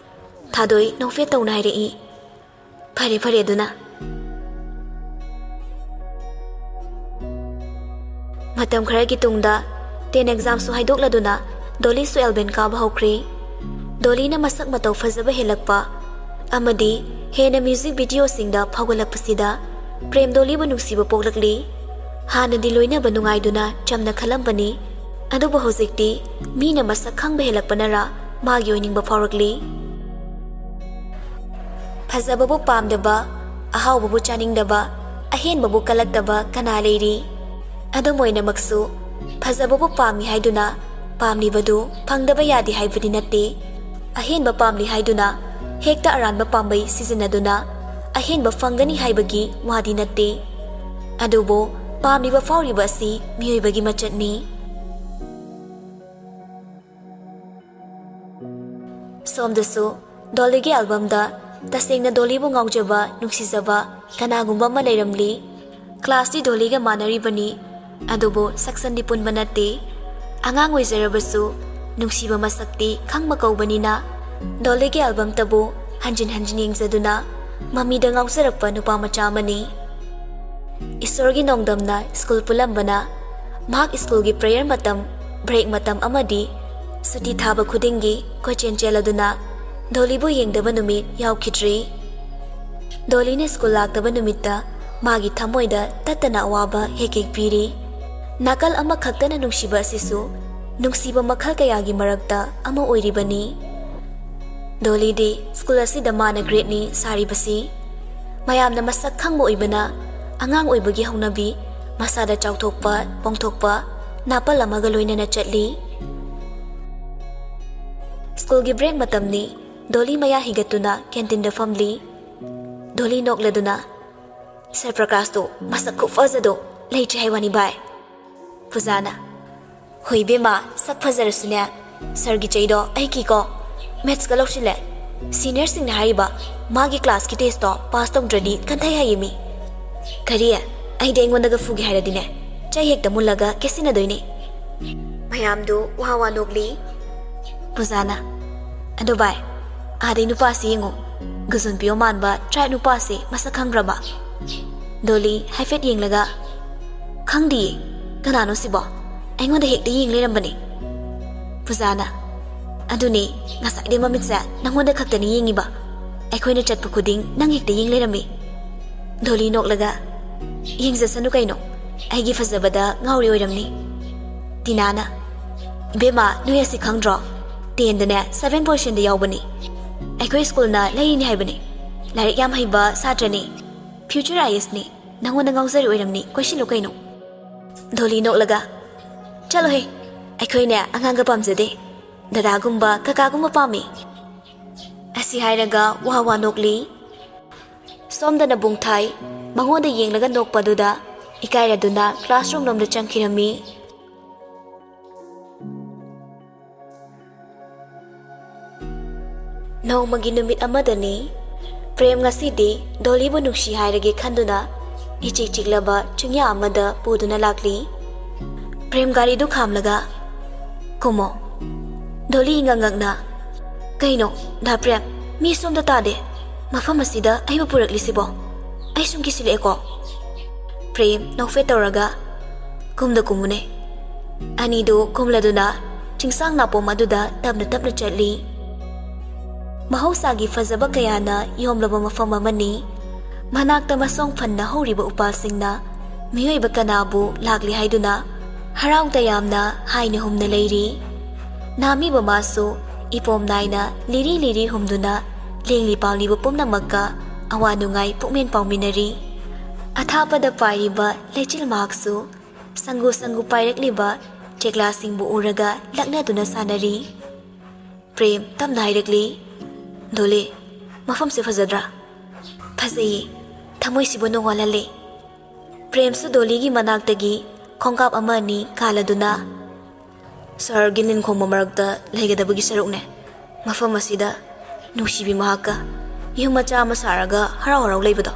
ꯊꯥꯗꯣꯏ ꯅꯣꯛꯐꯦꯠ ꯇꯧꯅ ꯍꯥꯏꯔꯛꯏ꯫ ꯐꯔꯦ ꯑꯗꯨꯅ ꯃꯇꯝ ꯈꯔꯒꯤ ꯇꯨꯡꯗ 10 ꯑꯦꯛꯖꯥꯝꯁꯨ ꯍꯥꯏꯗꯣꯛꯂꯗꯨꯅ ꯗꯣꯂꯤꯁꯨ ꯑꯦꯜꯕꯦꯟ ꯀꯥꯕ ꯍꯧꯈ꯭ꯔꯦ꯫ ꯗꯣꯂꯤꯅ ꯃꯁꯛ ꯃꯇꯧ ꯐꯖꯕ ꯍꯦꯜꯂꯛꯄ ꯑꯃꯗꯤ ꯍꯦꯟꯅ ꯃ꯭ꯌꯨꯖꯤꯛ ꯚꯤꯗꯤꯑꯣꯁꯤꯡꯗ ꯐꯥꯎꯒꯠꯂꯛꯄꯁꯤꯗ ꯄ꯭ꯔꯦꯝ ꯗꯣꯂꯤꯕꯨ ꯅꯨꯡꯁꯤꯕ ꯄꯣꯛꯂꯛꯂꯤ꯫ ꯍꯥꯟꯅꯗꯤ ꯂꯣꯏꯅꯕ ꯅꯨꯡꯉꯥꯏꯗꯨꯅ ꯆꯝꯅ ꯈꯜꯂꯝꯕꯅꯤ ꯑꯗꯨꯕꯨ ꯍꯧꯖꯤꯛꯇꯤ ꯃꯤꯅ ꯃꯁꯛ ꯈꯪꯕ ꯍꯦꯜꯂꯛꯄꯅꯔꯥ ꯃꯥꯒꯤ ꯑꯣꯏꯅꯤꯡꯕ ꯐꯥꯎꯔꯛꯂꯤ꯫ ꯐꯖꯕꯕꯨ ꯄꯥꯝꯗꯕ ꯑꯍꯥꯎꯕꯕꯨ ꯆꯥꯅꯤꯡꯗꯕ ꯑꯍꯦꯟꯕꯕꯨ ꯀꯜꯂꯛꯇꯕ ꯀꯅꯥ ꯂꯩꯔꯤ? ꯑꯗꯨꯝ ꯑꯣꯏꯅꯃꯛꯁꯨ ꯐꯖꯕꯕꯨ ꯄꯥꯝꯃꯤ ꯍꯥꯏꯗꯨꯅ ꯄꯥꯝꯂꯤꯕꯗꯨ ꯐꯪꯗꯕ ꯌꯥꯗꯦ ꯍꯥꯏꯕꯗꯤ ꯅꯠꯇꯦ ꯑꯍꯦꯟꯕ ꯄꯥꯝꯂꯤ ꯍꯥꯏꯗꯨꯅ ꯍꯦꯛꯇ ꯑꯔꯥꯟꯕ ꯄꯥꯝꯕꯩ ꯁꯤꯖꯤꯟꯅꯗꯨꯅ ꯑꯍꯦꯟꯕ ꯐꯪꯒꯅꯤ ꯍꯥꯏꯕꯒꯤ ꯋꯥꯗꯤ ꯅꯠꯇꯦ꯫ ꯑꯗꯨꯕꯨ ꯄꯥꯝꯂꯤꯕ ꯐꯥꯎꯔꯤꯕ ꯑꯁꯤ ꯃꯤꯑꯣꯏꯕꯒꯤ ꯃꯆꯠꯅꯤ꯫ ꯁꯣꯝꯗꯁꯨ ꯗꯣꯂꯤꯒꯤ ꯑꯦꯜꯕꯝꯗ ꯇꯁꯦꯡꯅ ꯗꯣꯂꯤꯕꯨ ꯉꯥꯎꯖꯕ ꯅꯨꯡꯁꯤꯖꯕ ꯀꯅꯥꯒꯨꯝꯕ ꯑꯃ ꯂꯩꯔꯝꯂꯤ꯫ ꯀ꯭ꯂꯥꯁꯇꯤ ꯗꯣꯂꯤꯒ ꯃꯥꯟꯅꯔꯤꯕꯅꯤ, ꯑꯗꯨꯕꯨ ꯁꯛꯁꯟꯗꯤ ꯄꯨꯟꯕ ꯅꯠꯇꯦ꯫ ꯑꯉꯥꯡ ꯑꯣꯏꯖꯔꯕꯁꯨ ꯅꯨꯡꯁꯤꯕ ꯃꯁꯛꯇꯤ ꯈꯪꯕ ꯀꯧꯕꯅꯤꯅ ꯗꯣꯂꯤꯒꯤ ꯑꯦꯜꯕꯝꯇꯕꯨ ꯍꯟꯖꯤꯟ ꯍꯟꯖꯤꯟ ꯌꯦꯡꯖꯗꯨꯅ ꯃꯃꯤꯗ ꯉꯥꯎꯖꯔꯛꯄ ꯅꯨꯄꯥ ꯃꯆꯥ ꯑꯃꯅꯤ꯫ ꯏꯁꯣꯔꯒꯤ ꯅꯣꯡꯗꯝꯅ ꯁ꯭ꯀꯨꯜ ꯄꯨꯜꯂꯝꯕꯅ ꯃꯍꯥꯛ ꯁ꯭ꯀꯨꯜꯒꯤ ꯄ꯭ꯔꯦꯌꯔ ꯃꯇꯝ, ꯕ꯭ꯔꯦꯛ ꯃꯇꯝ ꯑꯃꯗꯤ ꯁꯨꯇꯤ ꯊꯥꯕ ꯈꯨꯗꯤꯡꯒꯤ ꯀꯣꯏꯆꯦꯟ ꯆꯦꯜꯂꯗꯨꯅ ꯗꯣꯂꯤꯕꯨ ꯌꯦꯡꯗꯕ ꯅꯨꯃꯤꯠ ꯌꯥꯎꯈꯤꯗ꯭ꯔꯤ꯫ ꯗꯣꯂꯤꯅ ꯁ꯭ꯀꯨꯜ ꯂꯥꯛꯇꯕ ꯅꯨꯃꯤꯠꯇ ꯃꯥꯒꯤ ꯊꯃꯣꯏꯗ ꯇꯠꯇꯅ ꯑꯋꯥꯕ ꯍꯦꯛ ꯍꯦꯛ ꯄꯤꯔꯤ꯫ ꯅꯥꯀꯜ ꯑꯃꯈꯛꯇꯅ ꯅꯨꯡꯁꯤꯕ ꯑꯁꯤꯁꯨ ꯅꯨꯡꯁꯤꯕ ꯃꯈꯜ ꯀꯌꯥꯒꯤ ꯃꯔꯛꯇ ꯑꯃ ꯑꯣꯏꯔꯤꯕꯅꯤ꯫ ꯗꯣꯂꯤꯗꯤ ꯁ꯭ꯀꯨꯜ ꯑꯁꯤꯗ ꯃꯥꯅ ꯒ꯭ꯔꯦꯠꯅꯤ ꯁꯥꯔꯤꯕꯁꯤ꯫ ꯃꯌꯥꯝꯅ ꯃꯁꯛ ꯈꯪꯕ ꯑꯣꯏꯕꯅ ꯑꯉꯥꯡ ꯑꯣꯏꯕꯒꯤ ꯍꯧꯅꯕꯤ, ꯃꯁꯥꯗ ꯆꯥꯎꯊꯣꯛꯄ, ꯄꯣꯡꯊꯣꯛꯄ ꯅꯥꯄꯜ ꯑꯃꯒ ꯂꯣꯏꯅꯅ ꯆꯠꯂꯤ꯫ ꯁ꯭ꯀꯨꯜꯒꯤ ꯕ꯭ꯔꯦꯛ ꯃꯇꯝꯅꯤ꯫ ꯗꯣꯂꯤ ꯃꯌꯥ ꯍꯤꯒꯠꯇꯨꯅ ꯀꯦꯟꯇꯤꯟꯗ ꯐꯝꯂꯤ꯫ ꯗꯣꯂꯤ ꯅꯣꯛꯂꯗꯨꯅ, "ꯁꯔ ꯄ꯭ꯔꯀꯥꯁꯇꯣ ꯃꯁꯛ ꯈꯨꯐꯖꯗꯣ ꯂꯩꯇ꯭ꯔꯦ ꯍꯥꯏꯋꯥꯅꯤ ꯚꯥꯏ." ꯄꯨꯖꯥꯅ, "ꯍꯣꯏ ꯕꯦꯝꯃ, ꯁꯛ ꯐꯖꯔꯁꯨꯅꯦ ꯁꯔꯒꯤ ꯆꯩꯗꯣ ꯑꯩꯒꯤꯀꯣ ꯃꯦꯊ꯭ꯁꯀ ꯂꯧꯁꯤꯜꯂꯦ꯫ ꯁꯤꯅꯤꯌꯔꯁꯤꯡꯅ ꯍꯥꯏꯔꯤꯕ ꯃꯥꯒꯤ ꯀ꯭ꯂꯥꯁꯀꯤ ꯇꯦꯁꯇꯣ ꯄꯥꯁ ꯇꯧꯗ꯭ꯔꯗꯤ ꯀꯟꯊꯩ ꯍꯥꯏꯌꯦꯃꯤ꯫ ꯀꯔꯤ? ꯑꯩꯗꯤ ꯑꯩꯉꯣꯟꯗꯒ ꯐꯨꯒꯦ ꯍꯥꯏꯔꯗꯤꯅꯦ ꯆꯩ ꯍꯦꯛꯇ ꯃꯨꯜꯂꯒ ꯀꯦꯁꯤꯟꯅꯗꯣꯏꯅꯤ." ꯃꯌꯥꯝꯗꯨ ꯋꯥ ꯋꯥ ꯅꯣꯛꯂꯤ꯫ ꯄꯨꯖꯥꯅ, "ꯑꯗꯣ ꯚꯥꯏ, ꯑꯥꯗꯩ ꯅꯨꯄꯥꯁꯤ ꯌꯦꯡꯉꯨ, ꯒꯨꯖꯨꯟ ꯄꯤꯌꯣ ꯃꯥꯟꯕ ꯇ꯭ꯔꯥꯏꯕ ꯅꯨꯄꯥꯁꯤ ꯃꯁꯛ ꯈꯪꯕ꯭ꯔꯕ?" ꯗꯣꯂꯤ ꯍꯥꯏꯐꯦꯠ ꯌꯦꯡꯂꯒ, "ꯈꯪꯗꯤꯌꯦ, ꯀꯅꯥꯅꯣ ꯁꯤꯕꯣ? ꯑꯩꯉꯣꯟꯗ ꯍꯦꯛꯇ ꯌꯦꯡ ꯂꯩꯔꯝꯕꯅꯤ." ꯄꯨꯖꯥꯅ, "ꯑꯗꯨꯅꯤ, ꯉꯁꯥꯏꯗꯩ ꯃꯃꯤꯠꯁꯦ ꯅꯪꯉꯣꯟꯗ ꯈꯛꯇꯅꯤ ꯌꯦꯡꯉꯤꯕ, ꯑꯩꯈꯣꯏꯅ ꯆꯠꯄ ꯈꯨꯗꯤꯡ ꯅꯪ ꯍꯦꯛꯇ ꯌꯦꯡ ꯂꯩꯔꯝꯃꯤ." ꯗꯣꯂꯤ ꯅꯣꯛꯂꯒ, "ꯌꯦꯡꯖꯁꯅꯨ ꯀꯩꯅꯣ, ꯑꯩꯒꯤ ꯐꯖꯕꯗ ꯉꯥꯎꯔꯤ ꯑꯣꯏꯔꯝꯅꯤ." ꯇꯤꯅꯥꯅ, "ꯏꯕꯦꯝꯃ, ꯅꯣꯏ ꯑꯁꯤ ꯈꯪꯗ꯭ꯔꯣ? 10ꯗꯅꯦ 7% ꯌꯥꯎꯕꯅꯤ꯫ ꯑꯩꯈꯣꯏ ꯁ꯭ꯀꯨꯜꯅ ꯂꯩꯔꯤꯅꯤ ꯍꯥꯏꯕꯅꯤ꯫ ꯂꯥꯏꯔꯤꯛ ꯌꯥꯝ ꯍꯩꯕ ꯁꯥꯇ꯭ꯔꯅꯤ, ꯐ꯭ꯌꯨꯆꯔ IASꯅꯤ, ꯅꯪꯉꯣꯟꯗ ꯉꯥꯎꯖꯔꯤ ꯑꯣꯏꯔꯝꯅꯤ, ꯀꯣꯏꯁꯤꯜꯂꯨ ꯀꯩꯅꯣ." ꯗꯣꯂꯤ ꯅꯣꯛꯂꯒ, "ꯆꯠꯂꯣꯍꯦ, ꯑꯩꯈꯣꯏꯅꯦ ꯑꯉꯥꯡꯒ ꯄꯥꯝꯖꯗꯦ, ꯗꯗꯥꯒꯨꯝꯕ ꯀꯀꯥꯒꯨꯝꯕ ꯄꯥꯝꯃꯤ." ꯑꯁꯤ ꯍꯥꯏꯔꯒ ꯋꯥ ꯋꯥ ꯅꯣꯛꯂꯤ꯫ ꯁꯣꯝꯗꯅ ꯕꯨꯡꯊꯥꯏ ꯃꯉꯣꯟꯗ ꯌꯦꯡꯂꯒ ꯅꯣꯛꯄꯗꯨꯗ ꯏꯀꯥꯏꯔꯗꯨꯅ ꯀ꯭ꯂꯥꯁꯔꯨꯝ ꯂꯣꯝꯗ ꯆꯪꯈꯤꯔꯝꯃꯤ꯫ ꯅꯣꯡꯃꯒꯤ ꯅꯨꯃꯤꯠ ꯑꯃꯗꯅꯤ꯫ ꯄ꯭ꯔꯦꯝ ꯉꯁꯤꯗꯤ ꯗꯣꯂꯤꯕꯨ ꯅꯨꯡꯁꯤ ꯍꯥꯏꯔꯒꯦ ꯈꯟꯗꯨꯅ ꯏꯆꯤꯛ ꯆꯤꯛꯂꯕ ꯆꯤꯡꯌꯥ ꯑꯃꯗ ꯄꯨꯗꯨꯅ ꯂꯥꯛꯂꯤ꯫ ꯄ꯭ꯔꯦꯝ ꯒꯥꯔꯤꯗꯨ ꯈꯥꯝꯂꯒ, "ꯀꯨꯝꯃꯣ." ꯗꯣꯂꯤ ꯉꯛꯉꯛꯅ, "ꯀꯩꯅꯣ ꯗꯥ ꯄ꯭ꯔꯦꯝ, ꯃꯤ ꯁꯣꯝꯗ ꯇꯥꯗꯦ, ꯃꯐꯝ ꯑꯁꯤꯗ ꯑꯩꯕꯨ ꯄꯨꯔꯛꯂꯤꯁꯤꯕꯣ? ꯑꯩ ꯁꯨꯝ ꯀꯤꯁꯤꯜꯂꯛꯑꯦꯀꯣ." ꯄ꯭ꯔꯦꯝ ꯅꯣꯛꯐꯦꯠ ꯇꯧꯔꯒ, "ꯀꯨꯝꯗ ꯀꯨꯝꯃꯨꯅꯦ." ꯑꯅꯤꯗꯨ ꯀꯨꯝꯂꯗꯨꯅ ꯆꯤꯡꯁꯥꯡ ꯅꯥꯄꯣꯝ ꯑꯗꯨꯗ ꯇꯞꯅ ꯇꯞꯅ ꯆꯠꯂꯤ꯫ ꯃꯍꯧꯁꯥꯒꯤ ꯐꯖꯕ ꯀꯌꯥꯅ ꯌꯣꯝꯂꯕ ꯃꯐꯝ ꯑꯃꯅꯤ꯫ ꯃꯅꯥꯛꯇ ꯃꯁꯣꯡ ꯐꯟꯅ ꯍꯧꯔꯤꯕ ꯎꯄꯥꯜꯁꯤꯡꯅ ꯃꯤꯑꯣꯏꯕ ꯀꯅꯥꯕꯨ ꯂꯥꯛꯂꯤ ꯍꯥꯏꯗꯨꯅ ꯍꯔꯥꯎ ꯇꯌꯥꯝꯅ ꯍꯥꯏꯅ ꯍꯨꯝꯅ ꯂꯩꯔꯤ꯫ ꯅꯥꯃꯤꯕ ꯃꯥꯁꯨ ꯏꯄꯣꯝ ꯅꯥꯏꯅ ꯂꯤꯔꯤ ꯂꯤꯔꯤ ꯍꯨꯝꯗꯨꯅ ꯂꯦꯡꯂꯤ ꯄꯥꯝꯂꯤꯕ ꯄꯨꯝꯅꯃꯛꯀ ꯑꯋꯥ ꯅꯨꯡꯉꯥꯏ ꯄꯨꯛꯃꯦꯟ ꯄꯥꯎꯃꯤꯟꯅꯔꯤ꯫ ꯑꯊꯥꯞꯄꯗ ꯄꯥꯏꯔꯤꯕ ꯂꯩꯆꯤꯜ ꯃꯍꯥꯛꯁꯨ ꯁꯪꯒꯨ ꯁꯪꯒꯨ ꯄꯥꯏꯔꯛꯂꯤꯕ ꯆꯦꯛꯂꯥꯁꯤꯡꯕꯨ ꯎꯔꯒ ꯂꯛꯅꯗꯨꯅ ꯁꯥꯟꯅꯔꯤ꯫ ꯄ꯭ꯔꯦꯝ ꯇꯞꯅ ꯍꯥꯏꯔꯛꯂꯤ, "ꯗꯣꯂꯤ, ꯃꯐꯝꯁꯦ ꯐꯖꯗ꯭ꯔꯥ?" "ꯐꯖꯩꯌꯦ, ꯊꯃꯣꯏꯁꯤꯕꯨ ꯅꯨꯡꯉꯥꯜꯍꯜꯂꯦ." ꯄ꯭ꯔꯦꯝꯁꯨ ꯗꯣꯂꯤꯒꯤ ꯃꯅꯥꯛꯇꯒꯤ ꯈꯣꯡꯀꯥꯞ ꯑꯃ ꯑꯅꯤ ꯀꯥꯜꯂꯗꯨꯅ, "ꯁꯍꯔꯒꯤ ꯅꯤꯟꯈꯣꯡꯕ ꯃꯔꯛꯇ ꯂꯩꯒꯗꯕꯒꯤ ꯁꯔꯨꯛꯅꯦ ꯃꯐꯝ ꯑꯁꯤꯗ ꯅꯨꯡꯁꯤꯕꯤ ꯃꯍꯥꯛꯀ ꯌꯨꯝ ꯃꯆꯥ ꯑꯃ ꯁꯥꯔꯒ ꯍꯔꯥꯎ ꯍꯔꯥꯎ ꯂꯩꯕꯗꯣ,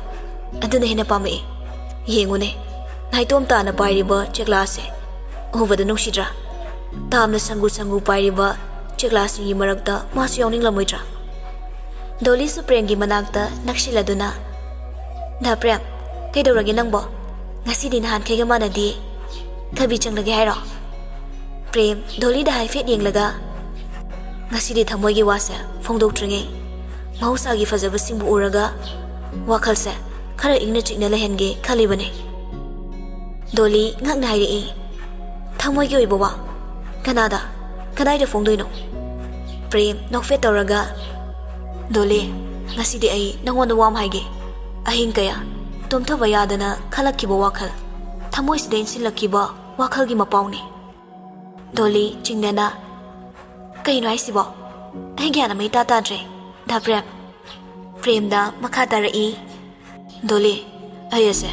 ꯑꯗꯨꯅ ꯍꯦꯟꯅ ꯄꯥꯝꯃꯛꯏ꯫ ꯌꯦꯡꯉꯨꯅꯦ, ꯅꯥꯏꯇꯣꯝ ꯇꯥꯅ ꯄꯥꯏꯔꯤꯕ ꯆꯦꯛꯂꯥꯁꯦ ꯎꯕꯗ ꯅꯨꯡꯁꯤꯗ꯭ꯔꯥ? ꯇꯥꯝꯅ ꯁꯪꯒꯨ ꯁꯪꯒꯨ ꯄꯥꯏꯔꯤꯕ ꯆꯦꯛꯂꯥꯁꯤꯡꯒꯤ ꯃꯔꯛꯇ ꯃꯥꯁꯨ ꯌꯥꯎꯅꯤꯡꯂꯝꯃꯣꯏꯗ꯭ꯔꯥ?" ꯗꯣꯂꯤꯁꯨ ꯄ꯭ꯔꯦꯝꯒꯤ ꯃꯅꯥꯛꯇ ꯅꯛꯁꯤꯜꯂꯗꯨꯅ, "ꯗꯥ ꯄ꯭ꯔꯦꯝ, ꯀꯩꯗꯧꯔꯒꯦ ꯅꯪꯕꯣ? ꯉꯁꯤꯗꯤ ꯅꯍꯥꯟꯈꯩꯒ ꯃꯥꯟꯅꯗꯦ, ꯊꯕꯤ ꯆꯪꯂꯒꯦ ꯍꯥꯏꯔꯣ?" ꯄ꯭ꯔꯦꯝ ꯗꯣꯂꯤꯗ ꯍꯥꯏꯐꯦꯠ ꯌꯦꯡꯂꯒ, "ꯉꯁꯤꯗꯤ ꯊꯃꯣꯏꯒꯤ ꯋꯥꯁꯦ ꯐꯣꯡꯗꯣꯛꯇ꯭ꯔꯤꯉꯩ ꯃꯍꯧꯁꯥꯒꯤ ꯐꯖꯕꯁꯤꯡꯕꯨ ꯎꯔꯒ ꯋꯥꯈꯜꯁꯦ ꯈꯔ ꯏꯪꯅ ꯆꯤꯛꯅ ꯂꯩꯍꯟꯒꯦ ꯈꯜꯂꯤꯕꯅꯦ." ꯗꯣꯂꯤ ꯉꯛꯅ ꯍꯥꯏꯔꯛꯏ, "ꯊꯃꯣꯏꯒꯤ ꯑꯣꯏꯕ ꯋꯥ? ꯀꯅꯥꯗ? ꯀꯗꯥꯏꯗ ꯐꯣꯡꯗꯣꯏꯅꯣ?" ꯄ꯭ꯔꯦꯝ ꯅꯣꯛꯐꯦꯠ ꯇꯧꯔꯒ, "ꯗꯣꯂꯤ, ꯉꯁꯤꯗꯤ ꯑꯩ ꯅꯪꯉꯣꯟꯗ ꯋꯥ ꯑꯃ ꯍꯥꯏꯒꯦ꯫ ꯑꯍꯤꯡ ꯀꯌꯥ ꯇꯨꯝꯊꯕ ꯌꯥꯗꯅ ꯈꯜꯂꯛꯈꯤꯕ ꯋꯥꯈꯜ, ꯊꯃꯣꯏꯁꯤꯗ ꯏꯟꯁꯤꯜꯂꯛꯈꯤꯕ ꯋꯥꯈꯜꯒꯤ ꯃꯄꯥꯎꯅꯤ." ꯗꯣꯂꯤ ꯆꯤꯡꯅꯅ, "ꯀꯩꯅꯣ ꯍꯥꯏꯁꯤꯕꯣ? ꯑꯩ ꯒ꯭ꯌꯥꯟ ꯑꯃ ꯏꯇꯥ ꯇꯥꯗ꯭ꯔꯦ ꯗꯥ ꯄ꯭ꯔꯦꯝ. ꯄ꯭ꯔꯦꯝꯗ ꯃꯈꯥ ꯇꯥꯔꯛꯏ. ꯗꯣꯂꯤ, ꯑꯩ ꯑꯁꯦ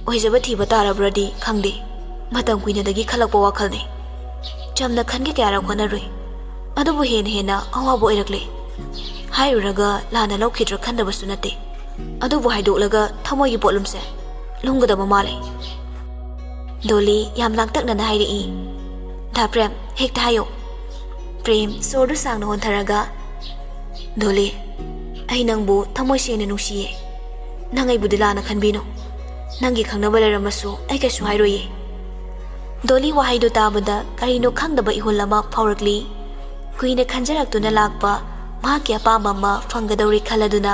ꯑꯣꯏꯖꯕ ꯊꯤꯕ ꯇꯥꯔꯕ꯭ꯔꯗꯤ ꯈꯪꯗꯦ. ꯃꯇꯝ ꯀꯨꯏꯅꯗꯒꯤ ꯈꯜꯂꯛꯄ ꯋꯥꯈꯜꯅꯤ. ꯆꯝꯅ ꯈꯟꯒꯦ ꯀꯌꯥꯔꯛ ꯍꯣꯠꯅꯔꯨꯏ. ꯑꯗꯨꯕꯨ ꯍꯦꯟꯅ ꯑꯋꯥꯕ ꯑꯣꯏꯔꯛꯂꯦ. ꯍꯥꯏꯔꯨꯔꯒ ꯂꯥꯟꯅ ꯂꯧꯈꯤꯗ꯭ꯔꯥ ꯈꯟꯗꯕꯁꯨ ꯅꯠꯇꯦ. ꯑꯗꯨꯕꯨ ꯍꯥꯏꯗꯣꯛꯂꯒ ꯊꯃꯣꯏꯒꯤ ꯄꯣꯠꯂꯨꯝꯁꯦ ꯂꯨꯝꯒꯗꯕ ꯃꯥꯜꯂꯦ. ꯗꯣꯂꯤ ꯌꯥꯝ ꯂꯥꯡꯇꯛꯅꯅ ꯍꯥꯏꯔꯛꯏ. ꯗꯥ ꯄ꯭ꯔꯦꯝ, ꯍꯦꯛꯇ ꯍꯥꯏꯌꯣ. ꯄ꯭ꯔꯦꯝ ꯁꯣꯔꯗꯨ ꯁꯥꯡꯅ ꯍꯣꯟꯊꯔꯒ, ꯗꯣꯂꯤ, ꯑꯩ ꯅꯪꯕꯨ ꯊꯃꯣꯏ ꯁꯦꯡꯅ ꯅꯨꯡꯁꯤꯌꯦ. ꯅꯪ ꯑꯩꯕꯨꯗꯤ ꯂꯥꯟꯅ ꯈꯟꯕꯤꯅꯨ. ꯅꯪꯒꯤ ꯈꯪꯅꯕ ꯂꯩꯔꯝꯃꯁꯨ ꯑꯩ ꯀꯩꯁꯨ ꯍꯥꯏꯔꯣꯏꯌꯦ. ꯗꯣꯂꯤ ꯋꯥꯍꯩꯗꯨ ꯇꯥꯕꯗ ꯀꯔꯤꯅꯣ ꯈꯪꯗꯕ ꯏꯍꯨꯜ ꯑꯃ ꯐꯥꯎꯔꯛꯂꯤ. ꯀꯨꯏꯅ ꯈꯟꯖꯔꯛꯇꯨꯅ ꯂꯥꯛꯄ ꯃꯍꯥꯛꯀꯤ ꯑꯄꯥꯝꯕ ꯑꯃ ꯐꯪꯒꯗꯧꯔꯤ ꯈꯜꯂꯗꯨꯅ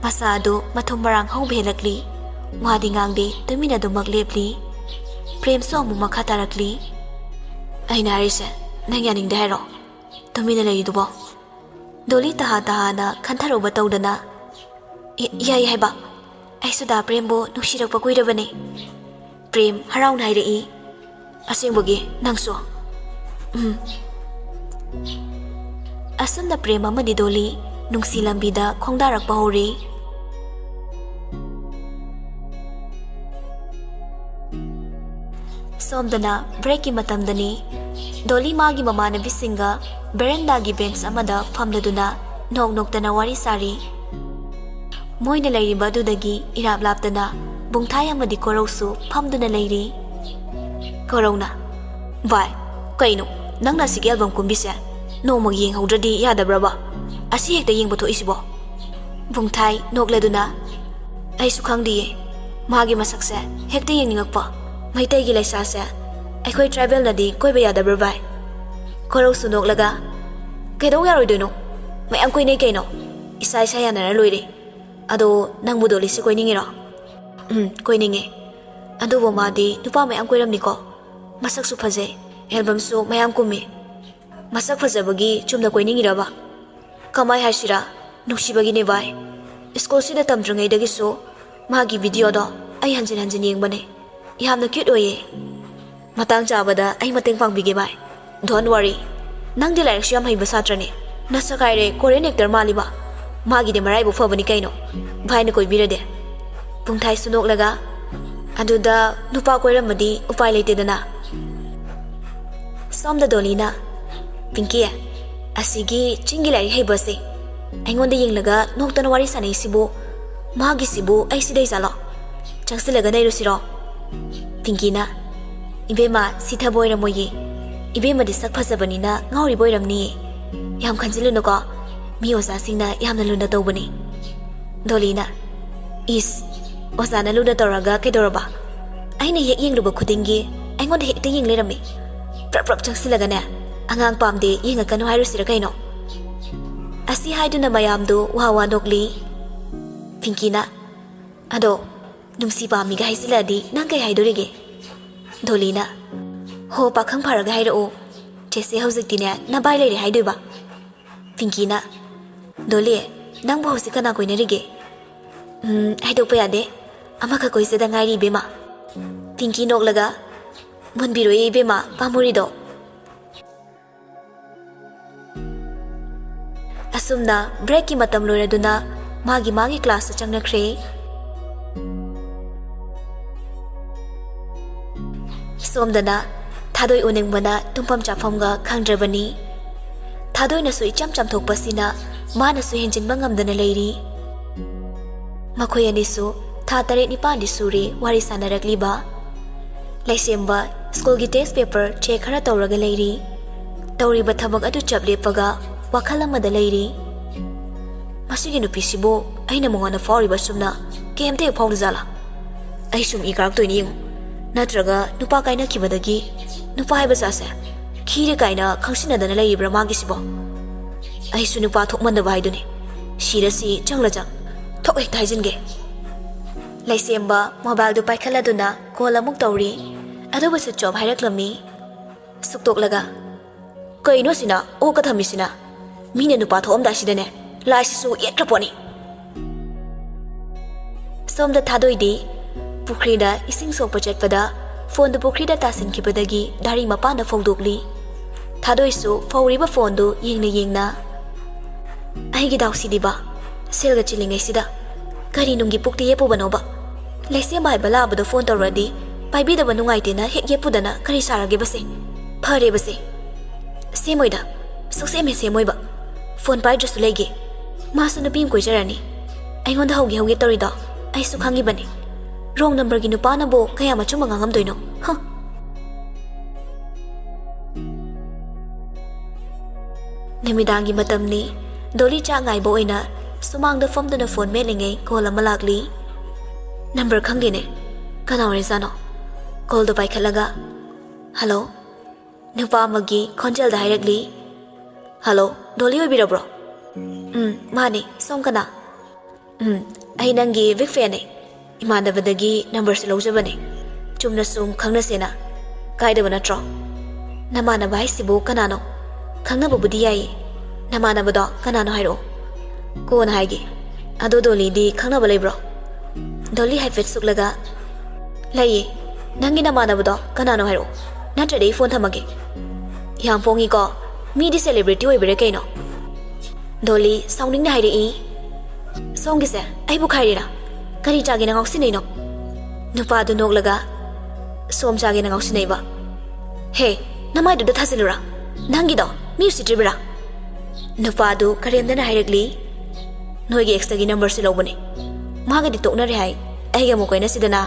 ꯃꯁꯥ ꯑꯗꯨ ꯃꯊꯨꯝ ꯃꯔꯥꯡ ꯍꯧꯕ ꯍꯦꯜꯂꯛꯂꯤ. ꯋꯥꯗꯤ ꯉꯥꯡꯗꯦ, ꯇꯨꯃꯤꯟꯅ ꯑꯗꯨꯃꯛ ꯂꯦꯞꯂꯤ. ꯄ꯭ꯔꯦꯝꯁꯨ ꯑꯃꯨꯛ ꯃꯈꯥ ꯇꯥꯔꯛꯂꯤ. ꯑꯩꯅ ꯍꯥꯏꯔꯤꯁꯦ ꯅꯪ ꯌꯥꯅꯤꯡꯗꯦ ꯍꯥꯏꯔꯣ? ꯇꯨꯃꯤꯟꯅ ꯂꯩꯔꯤꯗꯨꯕꯣ? ꯗꯣꯂꯤ ꯇꯍꯥꯅ ꯈꯟꯊꯔꯨꯕ ꯇꯧꯗꯅ, ꯌꯥꯏ ꯍꯥꯏꯕ. ꯑꯩꯁꯨ ꯗꯥ ꯄ꯭ꯔꯦꯝꯕꯨ ꯅꯨꯡꯁꯤꯔꯛꯄ ꯀꯨꯏꯔꯕꯅꯤ. ꯄ꯭ꯔꯦꯝ ꯍꯔꯥꯎꯅ ꯍꯥꯏꯔꯛꯏ. ꯑꯁꯦꯡꯕꯒꯤ ꯅꯪꯁꯨ? ꯑꯁꯨꯝꯅ ꯄ꯭ꯔꯦꯝ ꯑꯃꯗꯤ ꯗꯣꯂꯤ ꯅꯨꯡꯁꯤ ꯂꯝꯕꯤꯗ ꯈꯣꯡꯗꯥꯔꯛꯄ ꯍꯧꯔꯤ. ꯁꯣꯝꯗꯅ ꯕ꯭ꯔꯦꯛꯀꯤ ꯃꯇꯝꯗꯅꯤ. ꯗꯣꯂꯤ ꯃꯥꯒꯤ ꯃꯃꯥꯟꯅꯕꯤꯁꯤꯡꯒ ꯕꯦꯔꯦꯟꯗꯥꯒꯤ ꯕꯦꯟꯆ ꯑꯃꯗ ꯐꯝꯂꯗꯨꯅ ꯅꯣꯛ ꯅꯣꯛꯇꯅ ꯋꯥꯔꯤ ꯁꯥꯔꯤ. ꯃꯣꯏꯅ ꯂꯩꯔꯤꯕ ꯑꯗꯨꯗꯒꯤ ꯏꯔꯥꯞ ꯂꯥꯞꯇꯅ ꯕꯨꯡꯊꯥꯏ ꯑꯃꯗꯤ ꯀꯣꯔꯧꯁꯨ ꯐꯝꯗꯨꯅ ꯂꯩꯔꯤ. ꯀꯣꯔꯧꯅ, ꯚꯥꯏ, ꯀꯩꯅꯣ ꯅꯪꯅ ꯑꯁꯤꯒꯤ ꯑꯦꯜꯕꯝ ꯀꯨꯝꯕꯤꯁꯦ ꯅꯣꯡꯃꯒꯤ ꯌꯦꯡꯍꯧꯗ꯭ꯔꯗꯤ ꯌꯥꯗꯕ꯭ꯔꯕ? ꯑꯁꯤ ꯍꯦꯛꯇ ꯌꯦꯡꯕ ꯊꯣꯛꯏꯁꯤꯕꯣ? ꯕꯨꯡꯊꯥꯏ ꯅꯣꯛꯂꯗꯨꯅ, ꯑꯩꯁꯨ ꯈꯪꯗꯤꯌꯦ. ꯃꯥꯒꯤ ꯃꯁꯛꯁꯦ ꯍꯦꯛꯇ ꯌꯦꯡꯅꯤꯡꯉꯛꯄ. ꯃꯩꯇꯩꯒꯤ ꯂꯩꯁꯥꯁꯦ ꯑꯩꯈꯣꯏ ꯇ꯭ꯔꯥꯏꯕꯦꯜꯅꯗꯤ ꯀꯣꯏꯕ ꯌꯥꯗꯕ꯭ꯔ ꯚꯥꯏ? ꯀꯣꯔꯧꯁꯨ ꯅꯣꯛꯂꯒ, ꯀꯩꯗꯧ ꯌꯥꯔꯣꯏꯗꯣꯏꯅꯣ? ꯃꯌꯥꯝ ꯀꯣꯏꯅꯩ ꯀꯩꯅꯣ. ꯏꯁꯥ ꯌꯥꯅꯔ ꯂꯣꯏꯔꯦ. ꯑꯗꯣ ꯅꯪꯕꯨ ꯗꯣꯂꯤꯁꯤ ꯀꯣꯏꯅꯤꯡꯉꯤꯔꯣ? ꯀꯣꯏꯅꯤꯡꯉꯦ. ꯑꯗꯨꯕꯨ ꯃꯥꯗꯤ ꯅꯨꯄꯥ ꯃꯌꯥꯝ ꯀꯣꯏꯔꯝꯅꯤꯀꯣ. ꯃꯁꯛꯁꯨ ꯐꯖꯩ, ꯑꯦꯜꯕꯝꯁꯨ ꯃꯌꯥꯝ ꯀꯨꯝꯃꯤ. ꯃꯁꯛ ꯐꯖꯕꯒꯤ ꯆꯨꯝꯅ ꯀꯣꯏꯅꯤꯡꯉꯤꯔꯕ? ꯀꯃꯥꯏ ꯍꯥꯏꯁꯤꯔꯥ, ꯅꯨꯡꯁꯤꯕꯒꯤꯅꯦ ꯚꯥꯏ. ꯁ꯭ꯀꯨꯜꯁꯤꯗ ꯇꯝꯗ꯭ꯔꯤꯉꯩꯗꯒꯤꯁꯨ ꯃꯥꯒꯤ ꯚꯤꯗꯤꯑꯣꯗꯣ ꯑꯩ ꯍꯟꯖꯤꯟ ꯍꯟꯖꯤꯟ ꯌꯦꯡꯕꯅꯦ. ꯌꯥꯝꯅ ꯀ꯭ꯌꯨꯠ ꯑꯣꯏꯌꯦ. ꯃꯇꯥꯡ ꯆꯥꯕꯗ ꯑꯩ ꯃꯇꯦꯡ ꯄꯥꯡꯕꯤꯒꯦ ꯚꯥꯏ. ꯗꯣꯟ ꯋꯥꯔꯤ. ꯅꯪꯗꯤ ꯂꯥꯏꯔꯤꯛꯁꯨ ꯌꯥꯝ ꯍꯩꯕ ꯁꯥꯇ꯭ꯔꯅꯦ. ꯅꯁꯛ ꯍꯥꯏꯔꯦ ꯀꯣꯔꯤꯌꯟ ꯑꯦꯛꯇꯔ ꯃꯥꯜꯂꯤꯕ. ꯃꯥꯒꯤꯗꯤ ꯃꯔꯥꯏꯕꯛ ꯐꯕꯅꯤ ꯀꯩꯅꯣ, ꯚꯥꯏꯅ ꯀꯣꯏꯕꯤꯔꯗꯤ. ꯕꯨꯡꯊꯥꯏꯁꯨ ꯅꯣꯛꯂꯒ, ꯑꯗꯨꯗ ꯅꯨꯄꯥ ꯀꯣꯏꯔꯝꯃꯗꯤ ꯎꯄꯥꯏ ꯂꯩꯇꯦꯗꯅ. ꯁꯣꯝꯗ ꯗꯣꯂꯤꯅ, ꯄꯤꯡꯀꯤ, ꯑꯁꯤꯒꯤ ꯆꯤꯡꯒꯤ ꯂꯥꯏꯔꯤꯛ ꯍꯩꯕꯁꯦ ꯑꯩꯉꯣꯟꯗ ꯌꯦꯡꯂꯒ ꯅꯣꯛꯇꯅ ꯋꯥꯔꯤ ꯁꯥꯟꯅꯩꯁꯤꯕꯨ ꯃꯥꯒꯤꯁꯤꯕꯨ ꯑꯩ ꯁꯤꯗꯩ ꯆꯠꯂꯣ? ꯆꯪꯁꯤꯜꯂꯒ ꯂꯩꯔꯨꯁꯤꯔꯣ? ꯄꯤꯡꯀꯤꯅ, ꯏꯕꯦꯝꯃ ꯁꯤꯊꯕ ꯑꯣꯏꯔꯝꯃꯣꯏꯌꯦ. ꯏꯕꯦꯝꯃꯗꯤ ꯁꯛ ꯐꯖꯕꯅꯤꯅ ꯉꯥꯎꯔꯤꯕ ꯑꯣꯏꯔꯝꯅꯤꯌꯦ. ꯌꯥꯝ ꯈꯟꯖꯤꯜꯂꯨꯅꯨꯀꯣ. ꯃꯤ ꯑꯣꯖꯥꯁꯤꯡꯅ ꯌꯥꯝꯅ ꯂꯨꯅ ꯇꯧꯕꯅꯤ. ꯗꯣꯂꯤꯅ, ꯏꯁ, ꯑꯣꯖꯥꯅ ꯂꯨꯅ ꯇꯧꯔꯒ ꯀꯩꯗꯧꯔꯕ? ꯑꯩꯅ ꯍꯦꯛ ꯌꯦꯡꯂꯨꯕ ꯈꯨꯗꯤꯡꯒꯤ ꯑꯩꯉꯣꯟꯗ ꯍꯦꯛꯇ ꯌꯦꯡ ꯂꯩꯔꯝꯃꯤ. ꯄ꯭ꯔꯞ ꯆꯪꯁꯤꯜꯂꯒꯅꯦ, ꯑꯉꯥꯡ ꯄꯥꯝꯗꯦ ꯌꯦꯡꯉꯛꯀꯅꯨ ꯍꯥꯏꯔꯨꯁꯤꯔ ꯀꯩꯅꯣ? ꯑꯁꯤ ꯍꯥꯏꯗꯨꯅ ꯃꯌꯥꯝꯗꯨ ꯋꯥ ꯅꯣꯛꯂꯤ. ꯄꯤꯡꯀꯤꯅ, ꯑꯗꯣ ꯅꯨꯡꯁꯤ ꯄꯥꯝꯃꯤꯒ ꯍꯥꯏꯖꯤꯜꯂꯛꯑꯗꯤ ꯅꯪ ꯀꯩ ꯍꯥꯏꯗꯣꯔꯤꯒꯦ? ꯗꯣꯂꯤꯅ, ꯍꯣ ꯄꯥꯈꯪ ꯐꯔꯒ ꯍꯥꯏꯔꯛꯑꯣ. ꯆꯦꯁꯦ ꯍꯧꯖꯤꯛꯇꯤꯅꯦ ꯅꯕꯥꯏ ꯂꯩꯔꯦ ꯍꯥꯏꯗꯣꯏꯕ. ꯄꯤꯡꯀꯤꯅ, ꯗꯣꯂꯤ, ꯅꯪꯕꯨ ꯍꯧꯖꯤꯛ ꯀꯅꯥ ꯀꯣꯏꯅꯔꯤꯒꯦ? ꯍꯥꯏꯗꯣꯛꯄ ꯌꯥꯗꯦ. ꯑꯃꯈꯛ ꯀꯣꯏꯖꯗ ꯉꯥꯏꯔꯤ ꯏꯕꯦꯝꯃ. ꯄꯤꯡꯀꯤ ꯅꯣꯛꯂꯒ, ꯃꯨꯟꯕꯤꯔꯣꯏꯌꯦ ꯏꯕꯦꯝꯃ ꯄꯥꯝꯃꯨꯔꯤꯗꯣ. ꯑꯁꯨꯝꯅ ꯕ꯭ꯔꯦꯛꯀꯤ ꯃꯇꯝ ꯂꯣꯏꯔꯗꯨꯅ ꯃꯥꯒꯤ ꯀ꯭ꯂꯥꯁꯇ ꯆꯪꯅꯈ꯭ꯔꯦ. ꯁꯣꯝꯗꯅ ꯊꯥꯗꯣꯏ ꯎꯅꯤꯡꯕꯅ ꯇꯨꯝꯐꯝ ꯆꯥꯐꯝꯒ ꯈꯪꯗ꯭ꯔꯕꯅꯤ. ꯊꯥꯗꯣꯏꯅꯁꯨ ꯏꯆꯝ ꯆꯝꯊꯣꯛꯄꯁꯤꯅ ꯃꯥꯅꯁꯨ ꯍꯦꯟꯖꯤꯟꯕ ꯉꯝꯗꯅ ꯂꯩꯔꯤ. ꯃꯈꯣꯏ ꯑꯅꯤꯁꯨ ꯊꯥ 7-9 ꯁꯨꯔꯦ ꯋꯥꯔꯤ ꯁꯥꯟꯅꯔꯛꯂꯤꯕ. ꯂꯩꯁꯦꯝꯕ ꯁ꯭ꯀꯨꯜꯒꯤ ꯇꯦꯁ ꯄꯦꯄꯔ ꯆꯦꯛ ꯈꯔ ꯇꯧꯔꯒ ꯂꯩꯔꯤ. ꯇꯧꯔꯤꯕ ꯊꯕꯛ ꯑꯗꯨ ꯆꯞ ꯂꯦꯞꯄꯒ ꯋꯥꯈꯜ ꯑꯃꯗ ꯂꯩꯔꯤ. ꯃꯁꯤꯒꯤ ꯅꯨꯄꯤꯁꯤꯕꯨ ꯑꯩꯅ ꯃꯉꯣꯟꯗ ꯐꯥꯎꯔꯤꯕ ꯁꯨꯝꯅ ꯀꯩꯝꯇ ꯍꯦꯛ ꯐꯥꯎꯗꯖꯥꯠꯂꯥ? ꯑꯩ ꯁꯨꯝ ꯏ ꯀꯥꯔꯛꯇꯣꯏꯅꯤ ꯌꯦꯡꯉꯨ. ꯅꯠꯇ꯭ꯔꯒ ꯅꯨꯄꯥ ꯀꯥꯏꯅꯈꯤꯕꯗꯒꯤ ꯅꯨꯄꯥ ꯍꯥꯏꯕ ꯆꯥꯁꯦ ꯈꯤꯔꯦ ꯀꯥꯏꯅ ꯈꯪꯁꯤꯟꯅꯗꯅ ꯂꯩꯔꯤꯕ꯭ꯔꯥ ꯃꯥꯒꯤꯁꯤꯕꯣ? ꯑꯩꯁꯨ ꯅꯨꯄꯥ ꯊꯣꯛꯃꯟꯗꯕ ꯍꯥꯏꯗꯨꯅꯤ. ꯁꯤꯔꯁꯤ ꯆꯪꯂ ꯆꯪ ꯊꯣꯛ ꯍꯦꯛꯇ ꯍꯥꯏꯖꯤꯟꯒꯦ. ꯂꯩꯁꯦꯝꯕ ꯃꯣꯕꯥꯏꯜꯗꯨ ꯄꯥꯏꯈꯠꯂꯗꯨꯅ ꯀꯣꯜ ꯑꯃꯨꯛ ꯇꯧꯔꯤ. ꯑꯗꯨꯕꯨ ꯁ꯭ꯋꯤꯆ ꯑꯣꯐ ꯍꯥꯏꯔꯛꯂꯝꯃꯤ. ꯁꯨꯛꯇꯣꯛꯂꯒ, ꯀꯩꯅꯣ ꯁꯤꯅ ꯑꯣꯛꯀ ꯊꯝꯃꯤꯁꯤꯅ? ꯃꯤꯅ ꯅꯨꯄꯥ ꯊꯣꯛꯑꯝꯗꯥꯏꯁꯤꯗꯅꯦ ꯂꯥꯏꯁꯤꯁꯨ ꯌꯦꯠꯈ꯭ꯔꯄꯣꯠꯅꯤ. ꯁꯣꯝꯗ ꯊꯥꯗꯣꯏꯗꯤ ꯄꯨꯈ꯭ꯔꯤꯗ ꯏꯁꯤꯡ ꯁꯣꯛꯄ ꯆꯠꯄꯗ ꯐꯣꯟꯗꯨ ꯄꯨꯈ꯭ꯔꯤꯗ ꯇꯥꯁꯤꯟꯈꯤꯕꯗꯒꯤ ꯗꯥꯔꯤ ꯃꯄꯥꯟꯗ ꯐꯧꯗꯣꯛꯂꯤ. ꯊꯥꯗꯣꯏꯁꯨ ꯐꯧꯔꯤꯕ ꯐꯣꯟꯗꯨ ꯌꯦꯡꯅ ꯑꯩꯒꯤ ꯗꯥꯎꯁꯤꯗꯤꯕ ꯁꯦꯜꯒ ꯆꯤꯜꯂꯤꯉꯩꯁꯤꯗ ꯀꯔꯤ ꯅꯨꯡꯒꯤ ꯄꯨꯛꯇꯤ ꯌꯦꯞꯄꯨꯕꯅꯣꯕ ꯂꯩꯁꯦꯝꯕ ꯍꯥꯏꯕ ꯂꯥꯛꯑꯕꯗꯣ ꯐꯣꯟ ꯇꯧꯔꯗꯤ ꯄꯥꯏꯕꯤꯗꯕ ꯅꯨꯡꯉꯥꯏꯇꯦꯅ ꯍꯦꯛ ꯌꯦꯞꯄꯨꯗꯅ ꯀꯔꯤ ꯁꯥꯔꯒꯦꯕꯁꯦ ꯐꯔꯦꯕꯁꯦ ꯁꯦꯝꯃꯣꯏꯗ ꯁꯨꯛꯁꯦꯝ ꯍꯦꯛ ꯁꯦꯝꯃꯣꯏꯕ ꯐꯣꯟ ꯄꯥꯏꯗ꯭ꯔꯁꯨ ꯂꯩꯒꯦ ꯃꯥꯁꯨ ꯅꯨꯄꯤ ꯑꯃ ꯀꯣꯏꯖꯔꯅꯤ ꯑꯩꯉꯣꯟꯗ ꯍꯧꯒꯦ ꯇꯧꯔꯤꯗꯣ ꯑꯩꯁꯨ ꯈꯪꯉꯤꯕꯅꯤ ꯔꯣꯡ ꯅꯝꯕꯔꯒꯤ ꯅꯨꯄꯥꯅꯕꯨ ꯀꯌꯥꯝ ꯑꯆꯨꯝꯕ ꯉꯥꯡꯉꯝꯗꯣꯏꯅꯣ ꯍ ꯅꯨꯃꯤꯗꯥꯡꯒꯤ ꯃꯇꯝꯅꯤ ꯗꯣꯂꯤ ꯆꯥꯛ ꯉꯥꯏꯕ ꯑꯣꯏꯅ ꯁꯨꯃꯥꯡꯗ ꯐꯝꯗꯨꯅ ꯐꯣꯟ ꯃꯦꯠꯂꯤꯉꯩ ꯀꯣꯜ ꯑꯃ ꯂꯥꯛꯂꯤ ꯅꯝꯕꯔ ꯈꯪꯗꯦꯅꯦ ꯀꯅꯥ ꯑꯣꯏꯔꯖꯥꯠꯅꯣ ꯀꯣꯜꯗꯣ ꯄꯥꯏꯈꯠꯂꯒ ꯍꯜꯂꯣ ꯅꯨꯄꯥ ꯑꯃꯒꯤ ꯈꯣꯟꯖꯦꯜꯗ ꯍꯥꯏꯔꯛꯂꯤ ꯍꯜꯂꯣ ꯗꯣꯂꯤ ꯑꯣꯏꯕꯤꯔꯕ꯭ꯔꯣ ꯃꯥꯅꯦ ꯁꯣꯝ ꯀꯅꯥ ꯑꯩ ꯅꯪꯒꯤ ꯕꯤꯛ ꯐꯦꯟꯅꯦ ꯏꯃꯥꯟꯅꯕꯗꯒꯤ ꯅꯝꯕꯔꯁꯨ ꯂꯧꯖꯕꯅꯦ ꯆꯨꯝꯅ ꯁꯨꯝ ꯈꯪꯅꯁꯦꯅ ꯀꯥꯏꯗꯕ ꯅꯠꯇ꯭ꯔꯣ ꯅꯃꯥꯟꯅꯕ ꯍꯥꯏꯁꯤꯕꯨ ꯀꯅꯥꯅꯣ ꯈꯪꯅꯕꯕꯨꯗꯤ ꯌꯥꯏꯌꯦ ꯅꯃꯥꯟꯅꯕꯗꯣ ꯀꯅꯥꯅꯣ ꯍꯥꯏꯔꯛꯑꯣ ꯀꯣꯟꯅ ꯍꯥꯏꯒꯦ ꯑꯗꯣ ꯗꯣꯂꯤꯗꯤ ꯈꯪꯅꯕ ꯂꯩꯕ꯭ꯔꯣ ꯗꯣꯂꯤ ꯍꯥꯏꯐꯦꯠ ꯁꯨꯛꯂꯒ ꯂꯩꯌꯦ ꯅꯪꯒꯤ ꯅꯃꯥꯟꯅꯕꯗꯣ ꯀꯅꯥꯅꯣ ꯍꯥꯏꯔꯛꯑꯣ ꯅꯠꯇ꯭ꯔꯗꯤ ꯑꯩ ꯐꯣꯟ ꯊꯝꯃꯒꯦ ꯌꯥꯝ ꯄꯣꯡꯉꯤꯀꯣ ꯃꯤꯗꯤ ꯁꯦꯂꯦꯕ꯭ꯔꯤꯇꯤ ꯑꯣꯏꯕꯤꯔꯦ ꯀꯩꯅꯣ ꯗꯣꯂꯤ ꯁꯥꯎꯅꯤꯡꯅ ꯍꯥꯏꯔꯛꯏ ꯁꯣꯝꯒꯤꯁꯦ ꯑꯩꯕꯨ ꯈꯥꯏꯔꯤꯔꯥ ꯀꯔꯤ ꯆꯥꯒꯦꯅ ꯉꯥꯎꯁꯤꯟꯅꯩꯅꯣ ꯅꯨꯄꯥꯗꯨ ꯅꯣꯛꯂꯒ ꯁꯣꯝ ꯆꯥꯒꯦꯅ ꯉꯥꯎꯁꯤꯟꯅꯩꯕ ꯍꯦ ꯅꯃꯥꯏꯗꯨꯗ ꯊꯥꯖꯤꯜꯂꯨꯔꯥ ꯅꯪꯒꯤꯗꯣ ꯃꯤ ꯎꯁꯤꯠꯇ꯭ꯔꯤꯕ꯭ꯔꯥ ꯅꯨꯄꯥꯗꯨ ꯀꯔꯦꯝꯗꯅ ꯍꯥꯏꯔꯛꯂꯤ ꯅꯣꯏꯒꯤ ꯑꯦꯛꯁꯇꯒꯤ ꯅꯝꯕꯔꯁꯤ ꯂꯧꯕꯅꯦ ꯃꯥꯒꯗꯤ ꯇꯣꯛꯅꯔꯦ ꯍꯥꯏ ꯑꯩꯒ ꯑꯃꯨꯛ ꯀꯣꯏꯅꯁꯤꯗꯅ